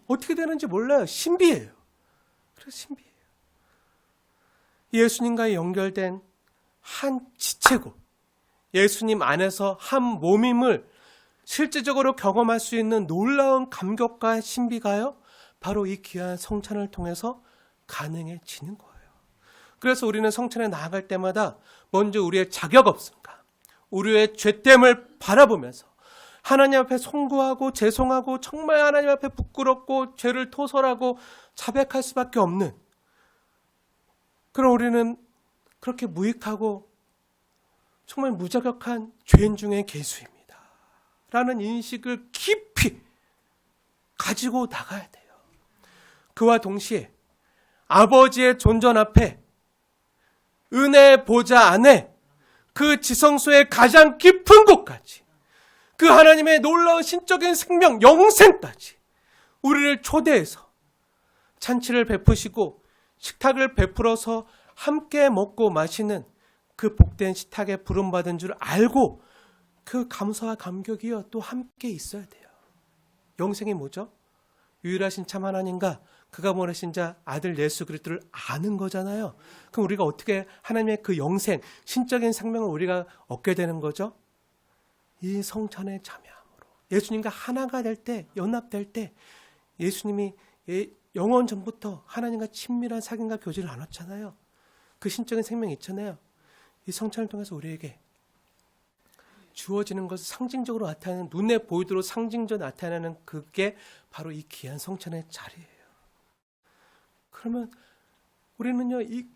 어떻게 되는지 몰라요. 신비예요. 그래서 신비예요. 예수님과 연결된 한 지체고 예수님 안에서 한 몸임을 실제적으로 경험할 수 있는 놀라운 감격과 신비가요, 바로 이 귀한 성찬을 통해서 가능해지는 거예요. 그래서 우리는 성찬에 나아갈 때마다 먼저 우리의 자격 없음과 우리의 죄됨을 바라보면서 하나님 앞에 송구하고 죄송하고 정말 하나님 앞에 부끄럽고 죄를 토설하고 자백할 수밖에 없는, 그럼 우리는 그렇게 무익하고 정말 무자격한 죄인 중에 괴수입니다 라는 인식을 깊이 가지고 나가야 돼요. 그와 동시에 아버지의 존전 앞에 은혜의 보좌 안에 그 지성소의 가장 깊은 곳까지, 그 하나님의 놀라운 신적인 생명, 영생까지 우리를 초대해서 잔치를 베푸시고 식탁을 베풀어서 함께 먹고 마시는 그 복된 식탁에 부름받은 줄 알고 그 감사와 감격이요 또 함께 있어야 돼요. 영생이 뭐죠? 유일하신 참 하나님과 그가 보내신 자 아들 예수 그리스도를 아는 거잖아요. 그럼 우리가 어떻게 하나님의 그 영생, 신적인 생명을 우리가 얻게 되는 거죠? 이 성찬에 참여함으로. 예수님과 하나가 될 때, 연합될 때 예수님이 영원 전부터 하나님과 친밀한 사귐과 교제를 나눴잖아요. 그 신적인 생명이 있잖아요. 이 성찬을 통해서 우리에게 주어지는 것을 상징적으로 나타내는, 눈에 보이도록 상징적으로 나타내는 그게 바로 이 귀한 성찬의 자리예요. 그러면 우리는요, 이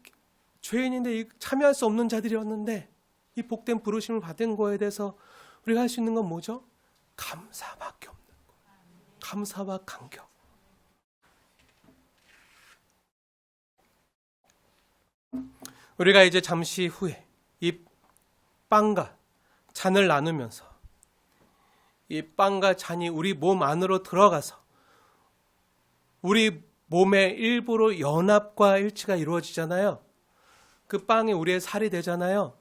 죄인인데 참여할 수 없는 자들이었는데 이 복된 부르심을 받은 거에 대해서 우리가 할 수 있는 건 뭐죠? 감사밖에 없는 거예요. 감사와 감격. 우리가 이제 잠시 후에 이 빵과 잔을 나누면서 이 빵과 잔이 우리 몸 안으로 들어가서 우리 몸의 일부로 연합과 일치가 이루어지잖아요. 그 빵이 우리의 살이 되잖아요.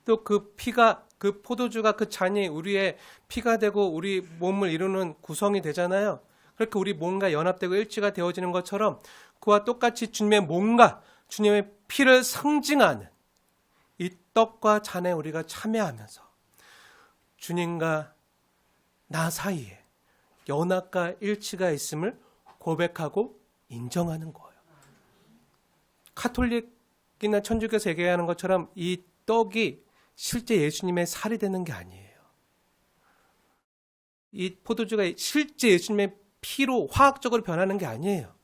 또 그 피가, 그 포도주가, 그 잔이 우리의 피가 되고 우리 몸을 이루는 구성이 되잖아요. 그렇게 우리 몸과 연합되고 일치가 되어지는 것처럼 그와 똑같이 주님의 몸과 주님의 피를 상징하는 이 떡과 잔에 우리가 참여하면서 주님과 나 사이에 연합과 일치가 있음을 고백하고 인정하는 거예요. 카톨릭이나 천주교에서 얘기하는 것처럼 이 떡이 실제 예수님의 살이 되는 게 아니에요. 이 포도주가 실제 예수님의 피로 화학적으로 변하는 게 아니에요.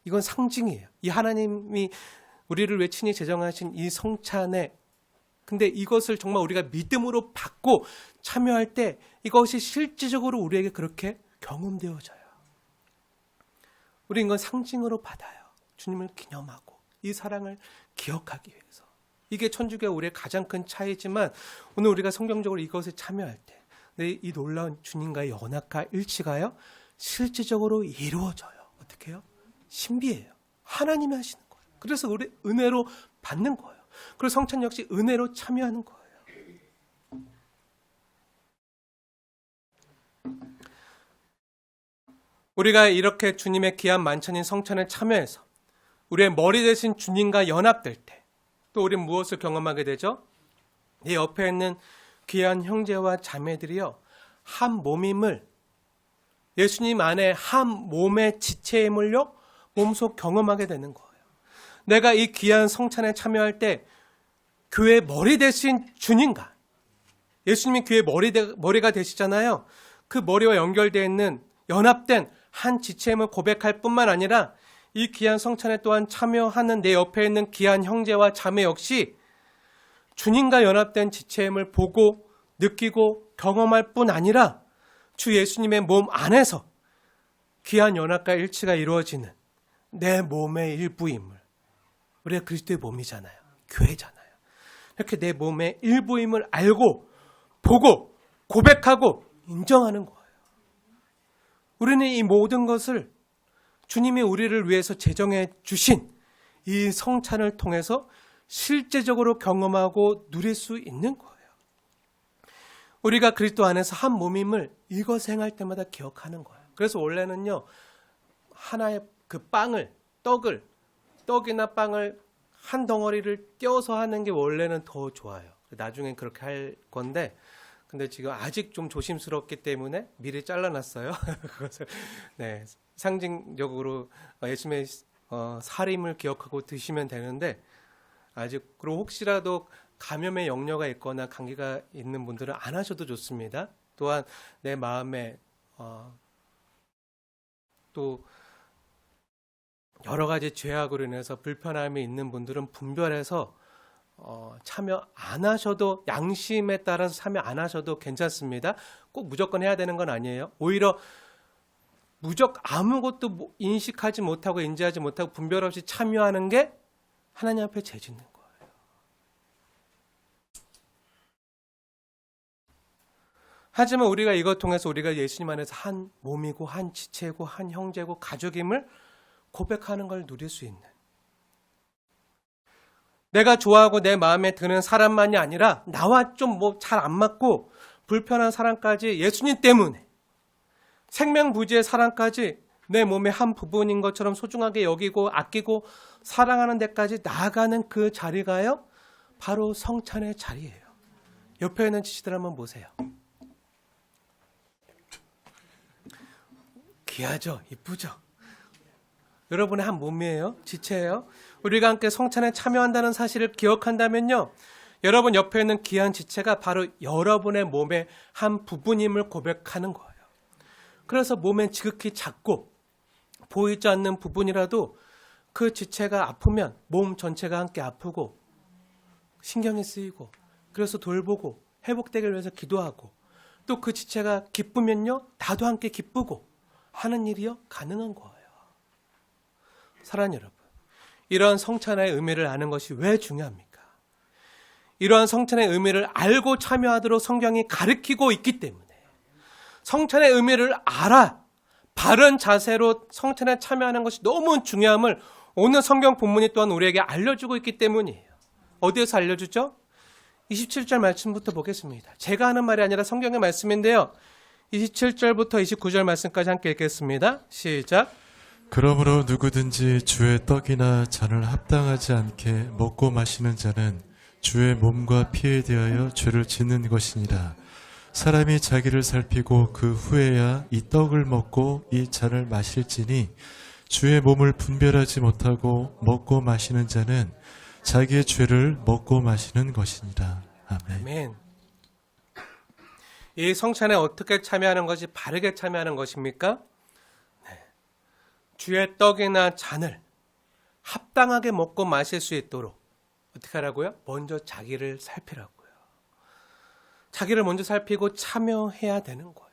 이건 상징이에요. 이 하나님이 우리를 왜 친히 제정하신 이 성찬에, 근데 이것을 정말 우리가 믿음으로 받고 참여할 때 이것이 실질적으로 우리에게 그렇게 경험되어져요. 우리는 이건 상징으로 받아요. 주님을 기념하고 이 사랑을 기억하기 위해서. 이게 천주교와 우리의 가장 큰 차이지만 오늘 우리가 성경적으로 이것에 참여할 때 이 놀라운 주님과의 연합과 일치가요 실질적으로 이루어져요. 어떻게 해요? 신비해요. 하나님이 하시는 거예요. 그래서 우리 은혜로 받는 거예요. 그리고 성찬 역시 은혜로 참여하는 거예요. 우리가 이렇게 주님의 귀한 만찬인 성찬에 참여해서 우리의 머리 대신 주님과 연합될 때 또 우리는 무엇을 경험하게 되죠? 이 옆에 있는 귀한 형제와 자매들이요 한 몸임을, 예수님 안에 한 몸의 지체임을요 몸속 경험하게 되는 거예요. 내가 이 귀한 성찬에 참여할 때 교회 머리 대신 주님과, 예수님이 교회 머리가 되시잖아요. 그 머리와 연결되어 있는 연합된 한 지체임을 고백할 뿐만 아니라 이 귀한 성찬에 또한 참여하는 내 옆에 있는 귀한 형제와 자매 역시 주님과 연합된 지체임을 보고 느끼고 경험할 뿐 아니라 주 예수님의 몸 안에서 귀한 연합과 일치가 이루어지는 내 몸의 일부임을, 우리가 그리스도의 몸이잖아요. 교회잖아요. 이렇게 내 몸의 일부임을 알고 보고 고백하고 인정하는 거예요. 우리는 이 모든 것을 주님이 우리를 위해서 제정해 주신 이 성찬을 통해서 실제적으로 경험하고 누릴 수 있는 거예요. 우리가 그리스도 안에서 한 몸임을 이것 행할 때마다 기억하는 거예요. 그래서 원래는요, 하나의 그 빵을, 떡이나 빵을 한 덩어리를 떼어서 하는 게 원래는 더 좋아요. 나중엔 그렇게 할 건데, 근데 지금 아직 좀 조심스럽기 때문에 미리 잘라놨어요. 그것을 네, 상징적으로 예수님의 살임을 기억하고 드시면 되는데 아직 그리고 혹시라도 감염의 염려가 있거나 감기가 있는 분들은 안 하셔도 좋습니다. 또한 내 마음에 또 여러 가지 죄악으로 인해서 불편함이 있는 분들은 분별해서 참여 안 하셔도 양심에 따라서 참여 안 하셔도 괜찮습니다. 꼭 무조건 해야 되는 건 아니에요. 오히려 무조건 아무것도 인식하지 못하고 인지하지 못하고 분별 없이 참여하는 게 하나님 앞에 죄 짓는 거예요. 하지만 우리가 이것 통해서 우리가 예수님 안에서 한 몸이고 한 지체고 한 형제고 가족임을 고백하는 걸 누릴 수 있는, 내가 좋아하고 내 마음에 드는 사람만이 아니라 나와 좀 잘 안 맞고 불편한 사람까지 예수님 때문에 생명부지의 사람까지 내 몸의 한 부분인 것처럼 소중하게 여기고 아끼고 사랑하는 데까지 나아가는 그 자리가요, 바로 성찬의 자리예요. 옆에 있는 지치들 한번 보세요. 귀하죠? 이쁘죠? 여러분의 한 몸이에요. 지체예요. 우리가 함께 성찬에 참여한다는 사실을 기억한다면요, 여러분 옆에 있는 귀한 지체가 바로 여러분의 몸의 한 부분임을 고백하는 거예요. 그래서 몸엔 지극히 작고 보이지 않는 부분이라도 그 지체가 아프면 몸 전체가 함께 아프고 신경이 쓰이고, 그래서 돌보고 회복되길 위해서 기도하고, 또 그 지체가 기쁘면요, 나도 함께 기쁘고 하는 일이요, 가능한 거예요. 사랑하는 여러분, 이러한 성찬의 의미를 아는 것이 왜 중요합니까? 이러한 성찬의 의미를 알고 참여하도록 성경이 가르치고 있기 때문에, 성찬의 의미를 알아 바른 자세로 성찬에 참여하는 것이 너무 중요함을 오늘 성경 본문이 또한 우리에게 알려주고 있기 때문이에요. 어디에서 알려주죠? 27절 말씀부터 보겠습니다. 제가 하는 말이 아니라 성경의 말씀인데요, 27절부터 29절 말씀까지 함께 읽겠습니다. 시작. 그러므로 누구든지 주의 떡이나 잔을 합당하지 않게 먹고 마시는 자는 주의 몸과 피에 대하여 죄를 짓는 것이니라. 사람이 자기를 살피고 그 후에야 이 떡을 먹고 이 잔을 마실지니 주의 몸을 분별하지 못하고 먹고 마시는 자는 자기의 죄를 먹고 마시는 것이니라. 아멘. 아멘. 이 성찬에 어떻게 참여하는 것이 바르게 참여하는 것입니까? 주의 떡이나 잔을 합당하게 먹고 마실 수 있도록 어떻게 하라고요? 먼저 자기를 살피라고요. 자기를 먼저 살피고 참여해야 되는 거예요.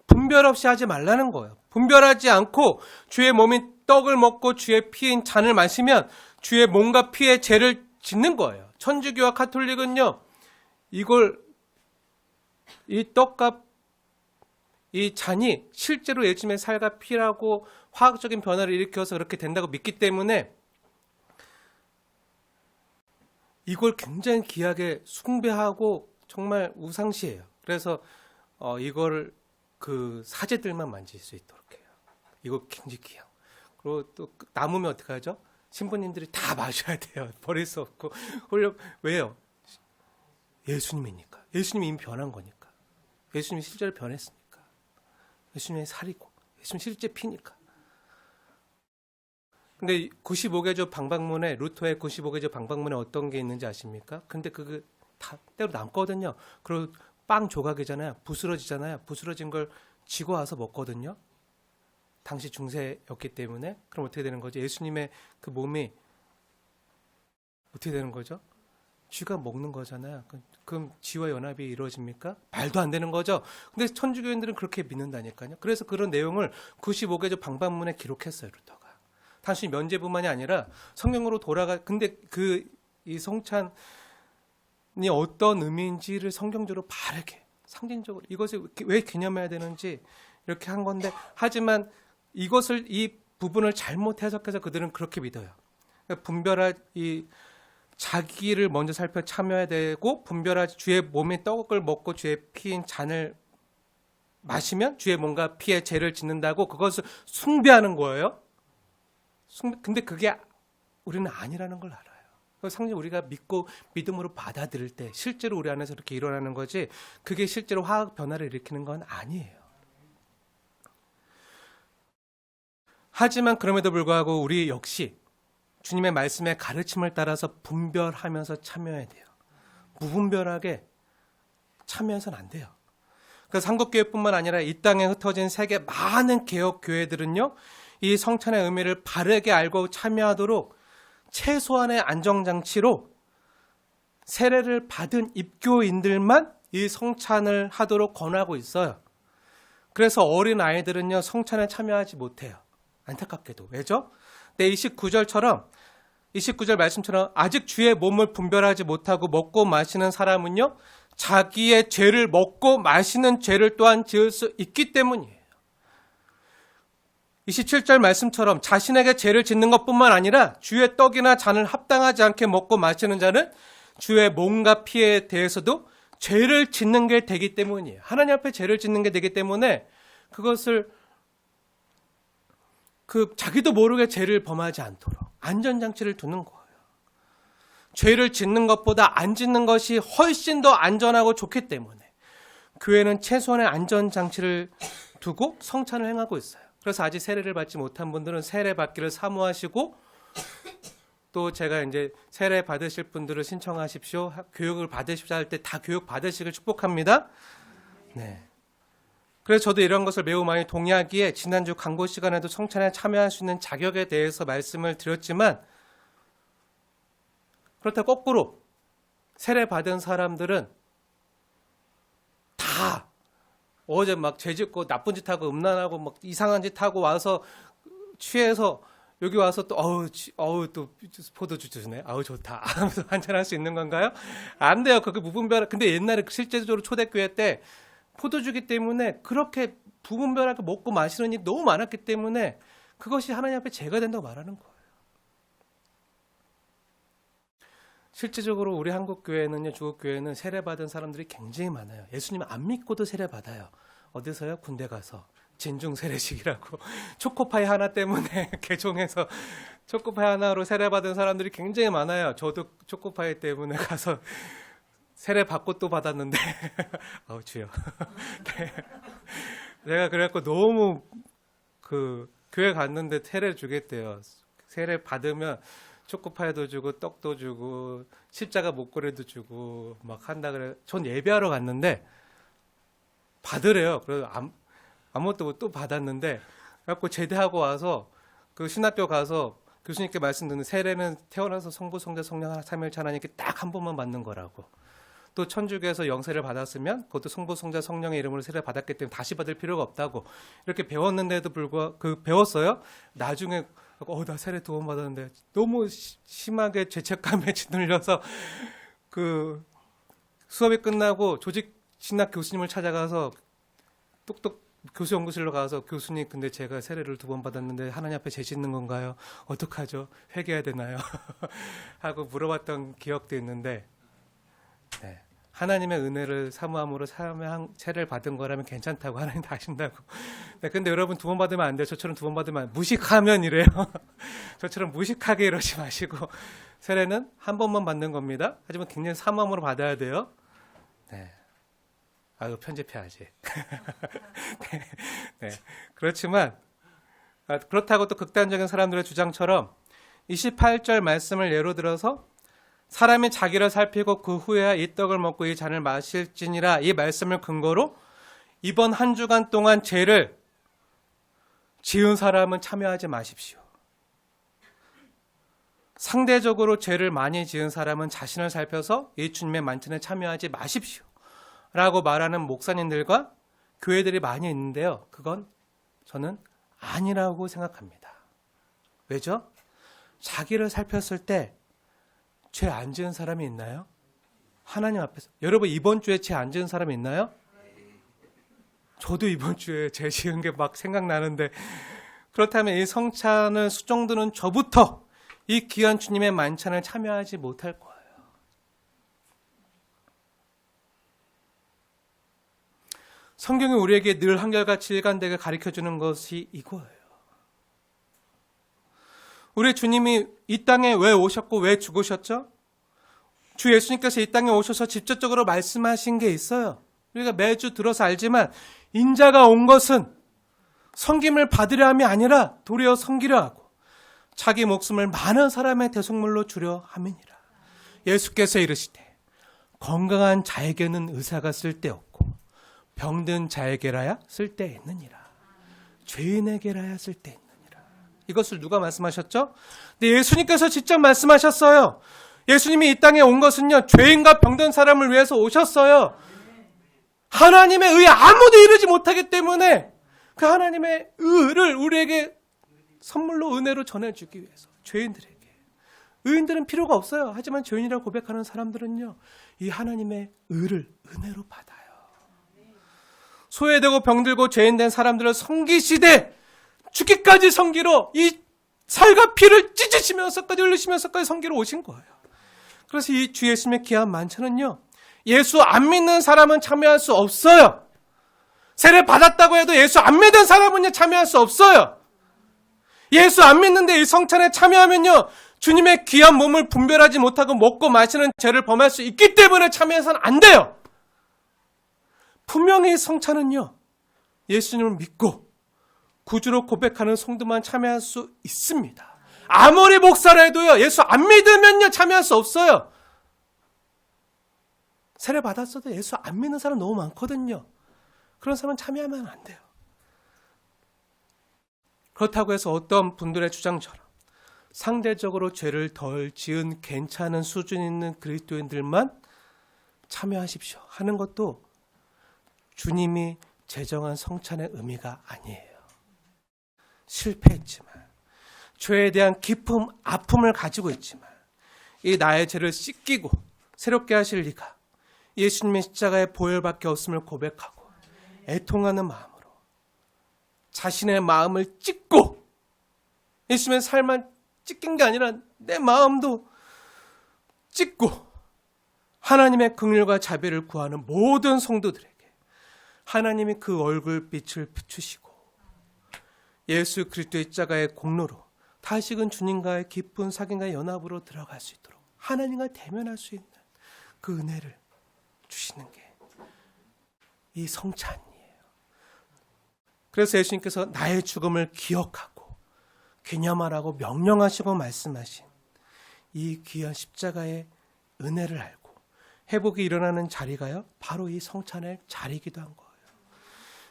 분별 없이 하지 말라는 거예요. 분별하지 않고 주의 몸인 떡을 먹고 주의 피인 잔을 마시면 주의 몸과 피의 죄를 짓는 거예요. 천주교와 가톨릭은요, 이 떡과 이 잔이 실제로 예수님의 살과 피라고 화학적인 변화를 일으켜서 그렇게 된다고 믿기 때문에 이걸 굉장히 귀하게 숭배하고 정말 우상시해요. 그래서 이걸 그 사제들만 만질 수 있도록 해요. 이거 굉장히 귀해요. 그리고 또 남으면 어떻게 하죠? 신부님들이 다 마셔야 돼요. 버릴 수 없고. 왜요? 예수님이니까. 예수님이 이미 변한 거니까. 예수님이 실제로 변했으니까. 예수님의 살이고 예수님 실제 피니까. 근데 95개조 방방문에, 루터의 95개조 방방문에 어떤 게 있는지 아십니까? 근데 그거 다 때로 남거든요. 그리고 빵 조각이잖아요. 부스러지잖아요. 부스러진 걸 지고 와서 먹거든요. 당시 중세였기 때문에. 그럼 어떻게 되는 거죠? 예수님의 그 몸이 어떻게 되는 거죠? 쥐가 먹는 거잖아요. 그럼 쥐와 연합이 이루어집니까? 말도 안 되는 거죠. 근데 천주교인들은 그렇게 믿는다니까요. 그래서 그런 내용을 95개조 방방문에 기록했어요, 루터가. 단순히 면죄부만이 아니라 성경으로 근데 이 성찬이 어떤 의미인지를 성경적으로 바르게, 상징적으로 이것을 왜 기념해야 되는지 이렇게 한 건데, 하지만 이 부분을 잘못 해석해서 그들은 그렇게 믿어요. 그러니까 자기를 먼저 살펴 참여해야 되고, 분별하지 주의 몸의 떡을 먹고 주의 피인 잔을 마시면 주의 몸과 피의 죄를 짓는다고 그것을 숭배하는 거예요. 근데 그게 우리는 아니라는 걸 알아요. 상징 우리가 믿고 믿음으로 받아들일 때 실제로 우리 안에서 이렇게 일어나는 거지 그게 실제로 화학 변화를 일으키는 건 아니에요. 하지만 그럼에도 불구하고 우리 역시 주님의 말씀의 가르침을 따라서 분별하면서 참여해야 돼요. 무분별하게 참여해서는 안 돼요. 그래서 한국교회뿐만 아니라 이 땅에 흩어진 세계 많은 개혁교회들은요. 이 성찬의 의미를 바르게 알고 참여하도록 최소한의 안정장치로 세례를 받은 입교인들만 이 성찬을 하도록 권하고 있어요. 그래서 어린 아이들은요. 성찬에 참여하지 못해요. 안타깝게도. 왜죠? 네, 29절 말씀처럼 아직 주의 몸을 분별하지 못하고 먹고 마시는 사람은요. 자기의 죄를 먹고 마시는 죄를 또한 지을 수 있기 때문이에요. 27절 말씀처럼 자신에게 죄를 짓는 것뿐만 아니라 주의 떡이나 잔을 합당하지 않게 먹고 마시는 자는 주의 몸과 피에 대해서도 죄를 짓는 게 되기 때문이에요. 하나님 앞에 죄를 짓는 게 되기 때문에 그것을 자기도 모르게 죄를 범하지 않도록 안전장치를 두는 거예요. 죄를 짓는 것보다 안 짓는 것이 훨씬 더 안전하고 좋기 때문에 교회는 최소한의 안전장치를 두고 성찬을 행하고 있어요. 그래서 아직 세례를 받지 못한 분들은 세례 받기를 사모하시고 또 제가 이제 세례 받으실 분들을 신청하십시오. 교육을 받으십시오 할 때 다 교육 받으시길 축복합니다. 네. 그래서 저도 이런 것을 매우 많이 동의하기에 지난주 강고 시간에도 성찬에 참여할 수 있는 자격에 대해서 말씀을 드렸지만 그렇다고 거꾸로 세례 받은 사람들은 다 어제 막 죄짓고 나쁜 짓 하고 음란하고 막 이상한 짓 하고 와서 취해서 여기 와서 또 또 포도주 주시네. 좋다. 하면서 한잔할 수 있는 건가요? 안 돼요. 그게 무분별. 근데 옛날에 실제적으로 초대교회 때 포도주기 때문에 그렇게 무분별하게 먹고 마시는 일이 너무 많았기 때문에 그것이 하나님 앞에 죄가 된다고 말하는 거예요. 실제적으로 우리 한국교회는요, 중국교회는 세례받은 사람들이 굉장히 많아요. 예수님 안 믿고도 세례받아요. 어디서요? 군대 가서. 진중 세례식이라고. 초코파이 하나 때문에 개종해서 초코파이 하나로 세례받은 사람들이 굉장히 많아요. 저도 초코파이 때문에 가서 세례받고 또 받았는데, 주여. 네. 내가 그래갖고 너무 교회 갔는데 세례 주겠대요. 세례 받으면 초코파이도 주고 떡도 주고 십자가 목걸이도 주고 막 한다 그래. 전 예배하러 갔는데 받으래요. 그래서 아무것도 또 받았는데 그래갖고 제대하고 와서 그 신학교 가서 교수님께 말씀 듣는 세례는 태어나서 성부 성자 성령 삼위일체 하나님께 딱 한 번만 받는 거라고. 또 천주교에서 영세를 받았으면 그것도 성부 성자 성령의 이름으로 세례 받았기 때문에 다시 받을 필요가 없다고 이렇게 배웠는데도 불구하고 배웠어요. 나중에 나 세례 2번 받았는데 너무 심하게 죄책감에 짓눌려서 수업이 끝나고 조직 신학 교수님을 찾아가서 똑똑 교수 연구실로 가서 교수님 근데 제가 세례를 2번 받았는데 하나님 앞에 죄 짓는 건가요? 어떡하죠? 회개해야 되나요? 하고 물어봤던 기억도 있는데 네. 하나님의 은혜를 사모함으로 세례를 받은 거라면 괜찮다고 하나님 다 아신다고. 네, 근데 여러분 2번 받으면 안 돼요. 저처럼 2번 받으면 무식하면 이래요. 저처럼 무식하게 이러지 마시고 세례는 한 번만 받는 겁니다. 하지만 굉장히 사모함으로 받아야 돼요. 네. 편집해야지. 네. 네. 그렇지만 그렇다고 또 극단적인 사람들의 주장처럼 28절 말씀을 예로 들어서 사람이 자기를 살피고 그 후에야 이 떡을 먹고 이 잔을 마실지니라 이 말씀을 근거로 이번 한 주간 동안 죄를 지은 사람은 참여하지 마십시오. 상대적으로 죄를 많이 지은 사람은 자신을 살펴서 이 주님의 만찬에 참여하지 마십시오. 라고 말하는 목사님들과 교회들이 많이 있는데요. 그건 저는 아니라고 생각합니다. 왜죠? 자기를 살폈을 때 죄 안 지은 사람이 있나요? 하나님 앞에서. 여러분 이번 주에 죄 안 지은 사람이 있나요? 저도 이번 주에 죄 지은 게 막 생각나는데 그렇다면 이 성찬을 수정드는 저부터 이 귀한 주님의 만찬을 참여하지 못할 거예요. 성경이 우리에게 늘 한결같이 일관되게 가르쳐주는 것이 이거예요. 우리 주님이 이 땅에 왜 오셨고 왜 죽으셨죠? 주 예수님께서 이 땅에 오셔서 직접적으로 말씀하신 게 있어요. 우리가 매주 들어서 알지만 인자가 온 것은 섬김을 받으려 함이 아니라 도리어 섬기려 하고 자기 목숨을 많은 사람의 대속물로 주려 함이니라. 예수께서 이르시되 건강한 자에게는 의사가 쓸데없고 병든 자에게라야 쓸데있느니라. 죄인에게라야 쓸데있느니라. 이것을 누가 말씀하셨죠? 네, 예수님께서 직접 말씀하셨어요. 예수님이 이 땅에 온 것은요, 죄인과 병든 사람을 위해서 오셨어요. 하나님의 의에 아무도 이르지 못하기 때문에 그 하나님의 의를 우리에게 선물로 은혜로 전해주기 위해서 죄인들에게. 의인들은 필요가 없어요. 하지만 죄인이라고 고백하는 사람들은요, 이 하나님의 의를 은혜로 받아요. 소외되고 병들고 죄인된 사람들을 섬기시되 죽기까지 섬기러 이 살과 피를 찢으시면서까지 흘리시면서까지 섬기러 오신 거예요. 그래서 이 주 예수님의 귀한 만찬은요, 예수 안 믿는 사람은 참여할 수 없어요. 세례 받았다고 해도 예수 안 믿는 사람은요 참여할 수 없어요. 예수 안 믿는데 이 성찬에 참여하면요, 주님의 귀한 몸을 분별하지 못하고 먹고 마시는 죄를 범할 수 있기 때문에 참여해서는 안 돼요. 분명히 성찬은요, 예수님을 믿고 구주로 고백하는 성도만 참여할 수 있습니다. 아무리 목사라 해도요, 예수 안 믿으면요 참여할 수 없어요. 세례 받았어도 예수 안 믿는 사람 너무 많거든요. 그런 사람은 참여하면 안 돼요. 그렇다고 해서 어떤 분들의 주장처럼 상대적으로 죄를 덜 지은 괜찮은 수준 있는 그리스도인들만 참여하십시오 하는 것도 주님이 제정한 성찬의 의미가 아니에요. 실패했지만, 죄에 대한 깊은 아픔을 가지고 있지만, 이 나의 죄를 씻기고 새롭게 하실 리가 예수님의 십자가의 보혈밖에 없음을 고백하고 애통하는 마음으로 자신의 마음을 찢고, 예수님의 삶만 찢긴 게 아니라 내 마음도 찢고 하나님의 긍휼과 자비를 구하는 모든 성도들에게 하나님이 그 얼굴빛을 비추시고 예수 그리스도의 십자가의 공로로 다시금 주님과의 깊은 사귐과 연합으로 들어갈 수 있도록 하나님과 대면할 수 있는 그 은혜를 주시는 게 이 성찬이에요. 그래서 예수님께서 나의 죽음을 기억하고 기념하라고 명령하시고 말씀하신 이 귀한 십자가의 은혜를 알고 회복이 일어나는 자리가요, 바로 이 성찬의 자리이기도 한 거예요.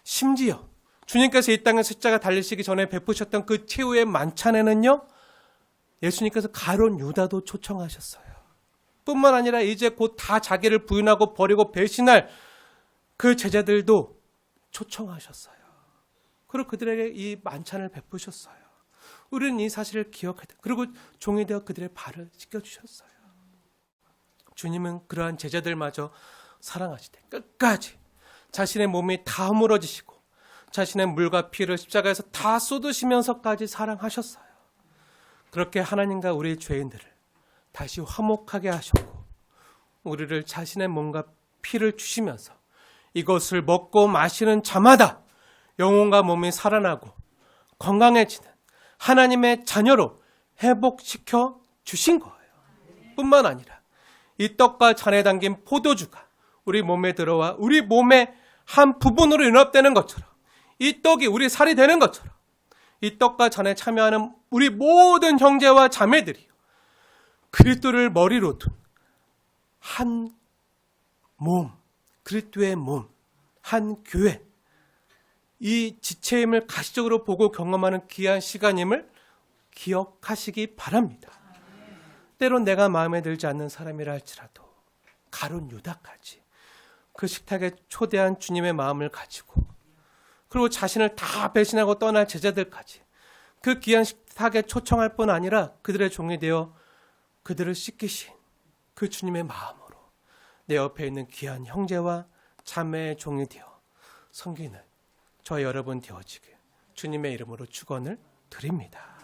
심지어 주님께서 이 땅에 십자가 달리시기 전에 베푸셨던 그 최후의 만찬에는요, 예수님께서 가룟 유다도 초청하셨어요. 뿐만 아니라 이제 곧 다 자기를 부인하고 버리고 배신할 그 제자들도 초청하셨어요. 그리고 그들에게 이 만찬을 베푸셨어요. 우리는 이 사실을 기억해야 돼요. 그리고 종이 되어 그들의 발을 씻겨주셨어요. 주님은 그러한 제자들마저 사랑하시되 끝까지 자신의 몸이 다 허물어지시고 자신의 물과 피를 십자가에서 다 쏟으시면서까지 사랑하셨어요. 그렇게 하나님과 우리 죄인들을 다시 화목하게 하셨고 우리를 자신의 몸과 피를 주시면서 이것을 먹고 마시는 자마다 영혼과 몸이 살아나고 건강해지는 하나님의 자녀로 회복시켜 주신 거예요. 뿐만 아니라 이 떡과 잔에 담긴 포도주가 우리 몸에 들어와 우리 몸의 한 부분으로 연합되는 것처럼, 이 떡이 우리 살이 되는 것처럼 이 떡과 잔에 참여하는 우리 모든 형제와 자매들이 그리스도를 머리로 둔 한 몸, 그리스도의 몸, 한 교회, 이 지체임을 가시적으로 보고 경험하는 귀한 시간임을 기억하시기 바랍니다. 때론 내가 마음에 들지 않는 사람이라 할지라도 가룟 유다까지 그 식탁에 초대한 주님의 마음을 가지고, 그리고 자신을 다 배신하고 떠날 제자들까지 그 귀한 식탁에 초청할 뿐 아니라 그들의 종이 되어 그들을 씻기신 그 주님의 마음으로 내 옆에 있는 귀한 형제와 자매의 종이 되어 섬기는 저와 여러분 되어지길 주님의 이름으로 축원을 드립니다.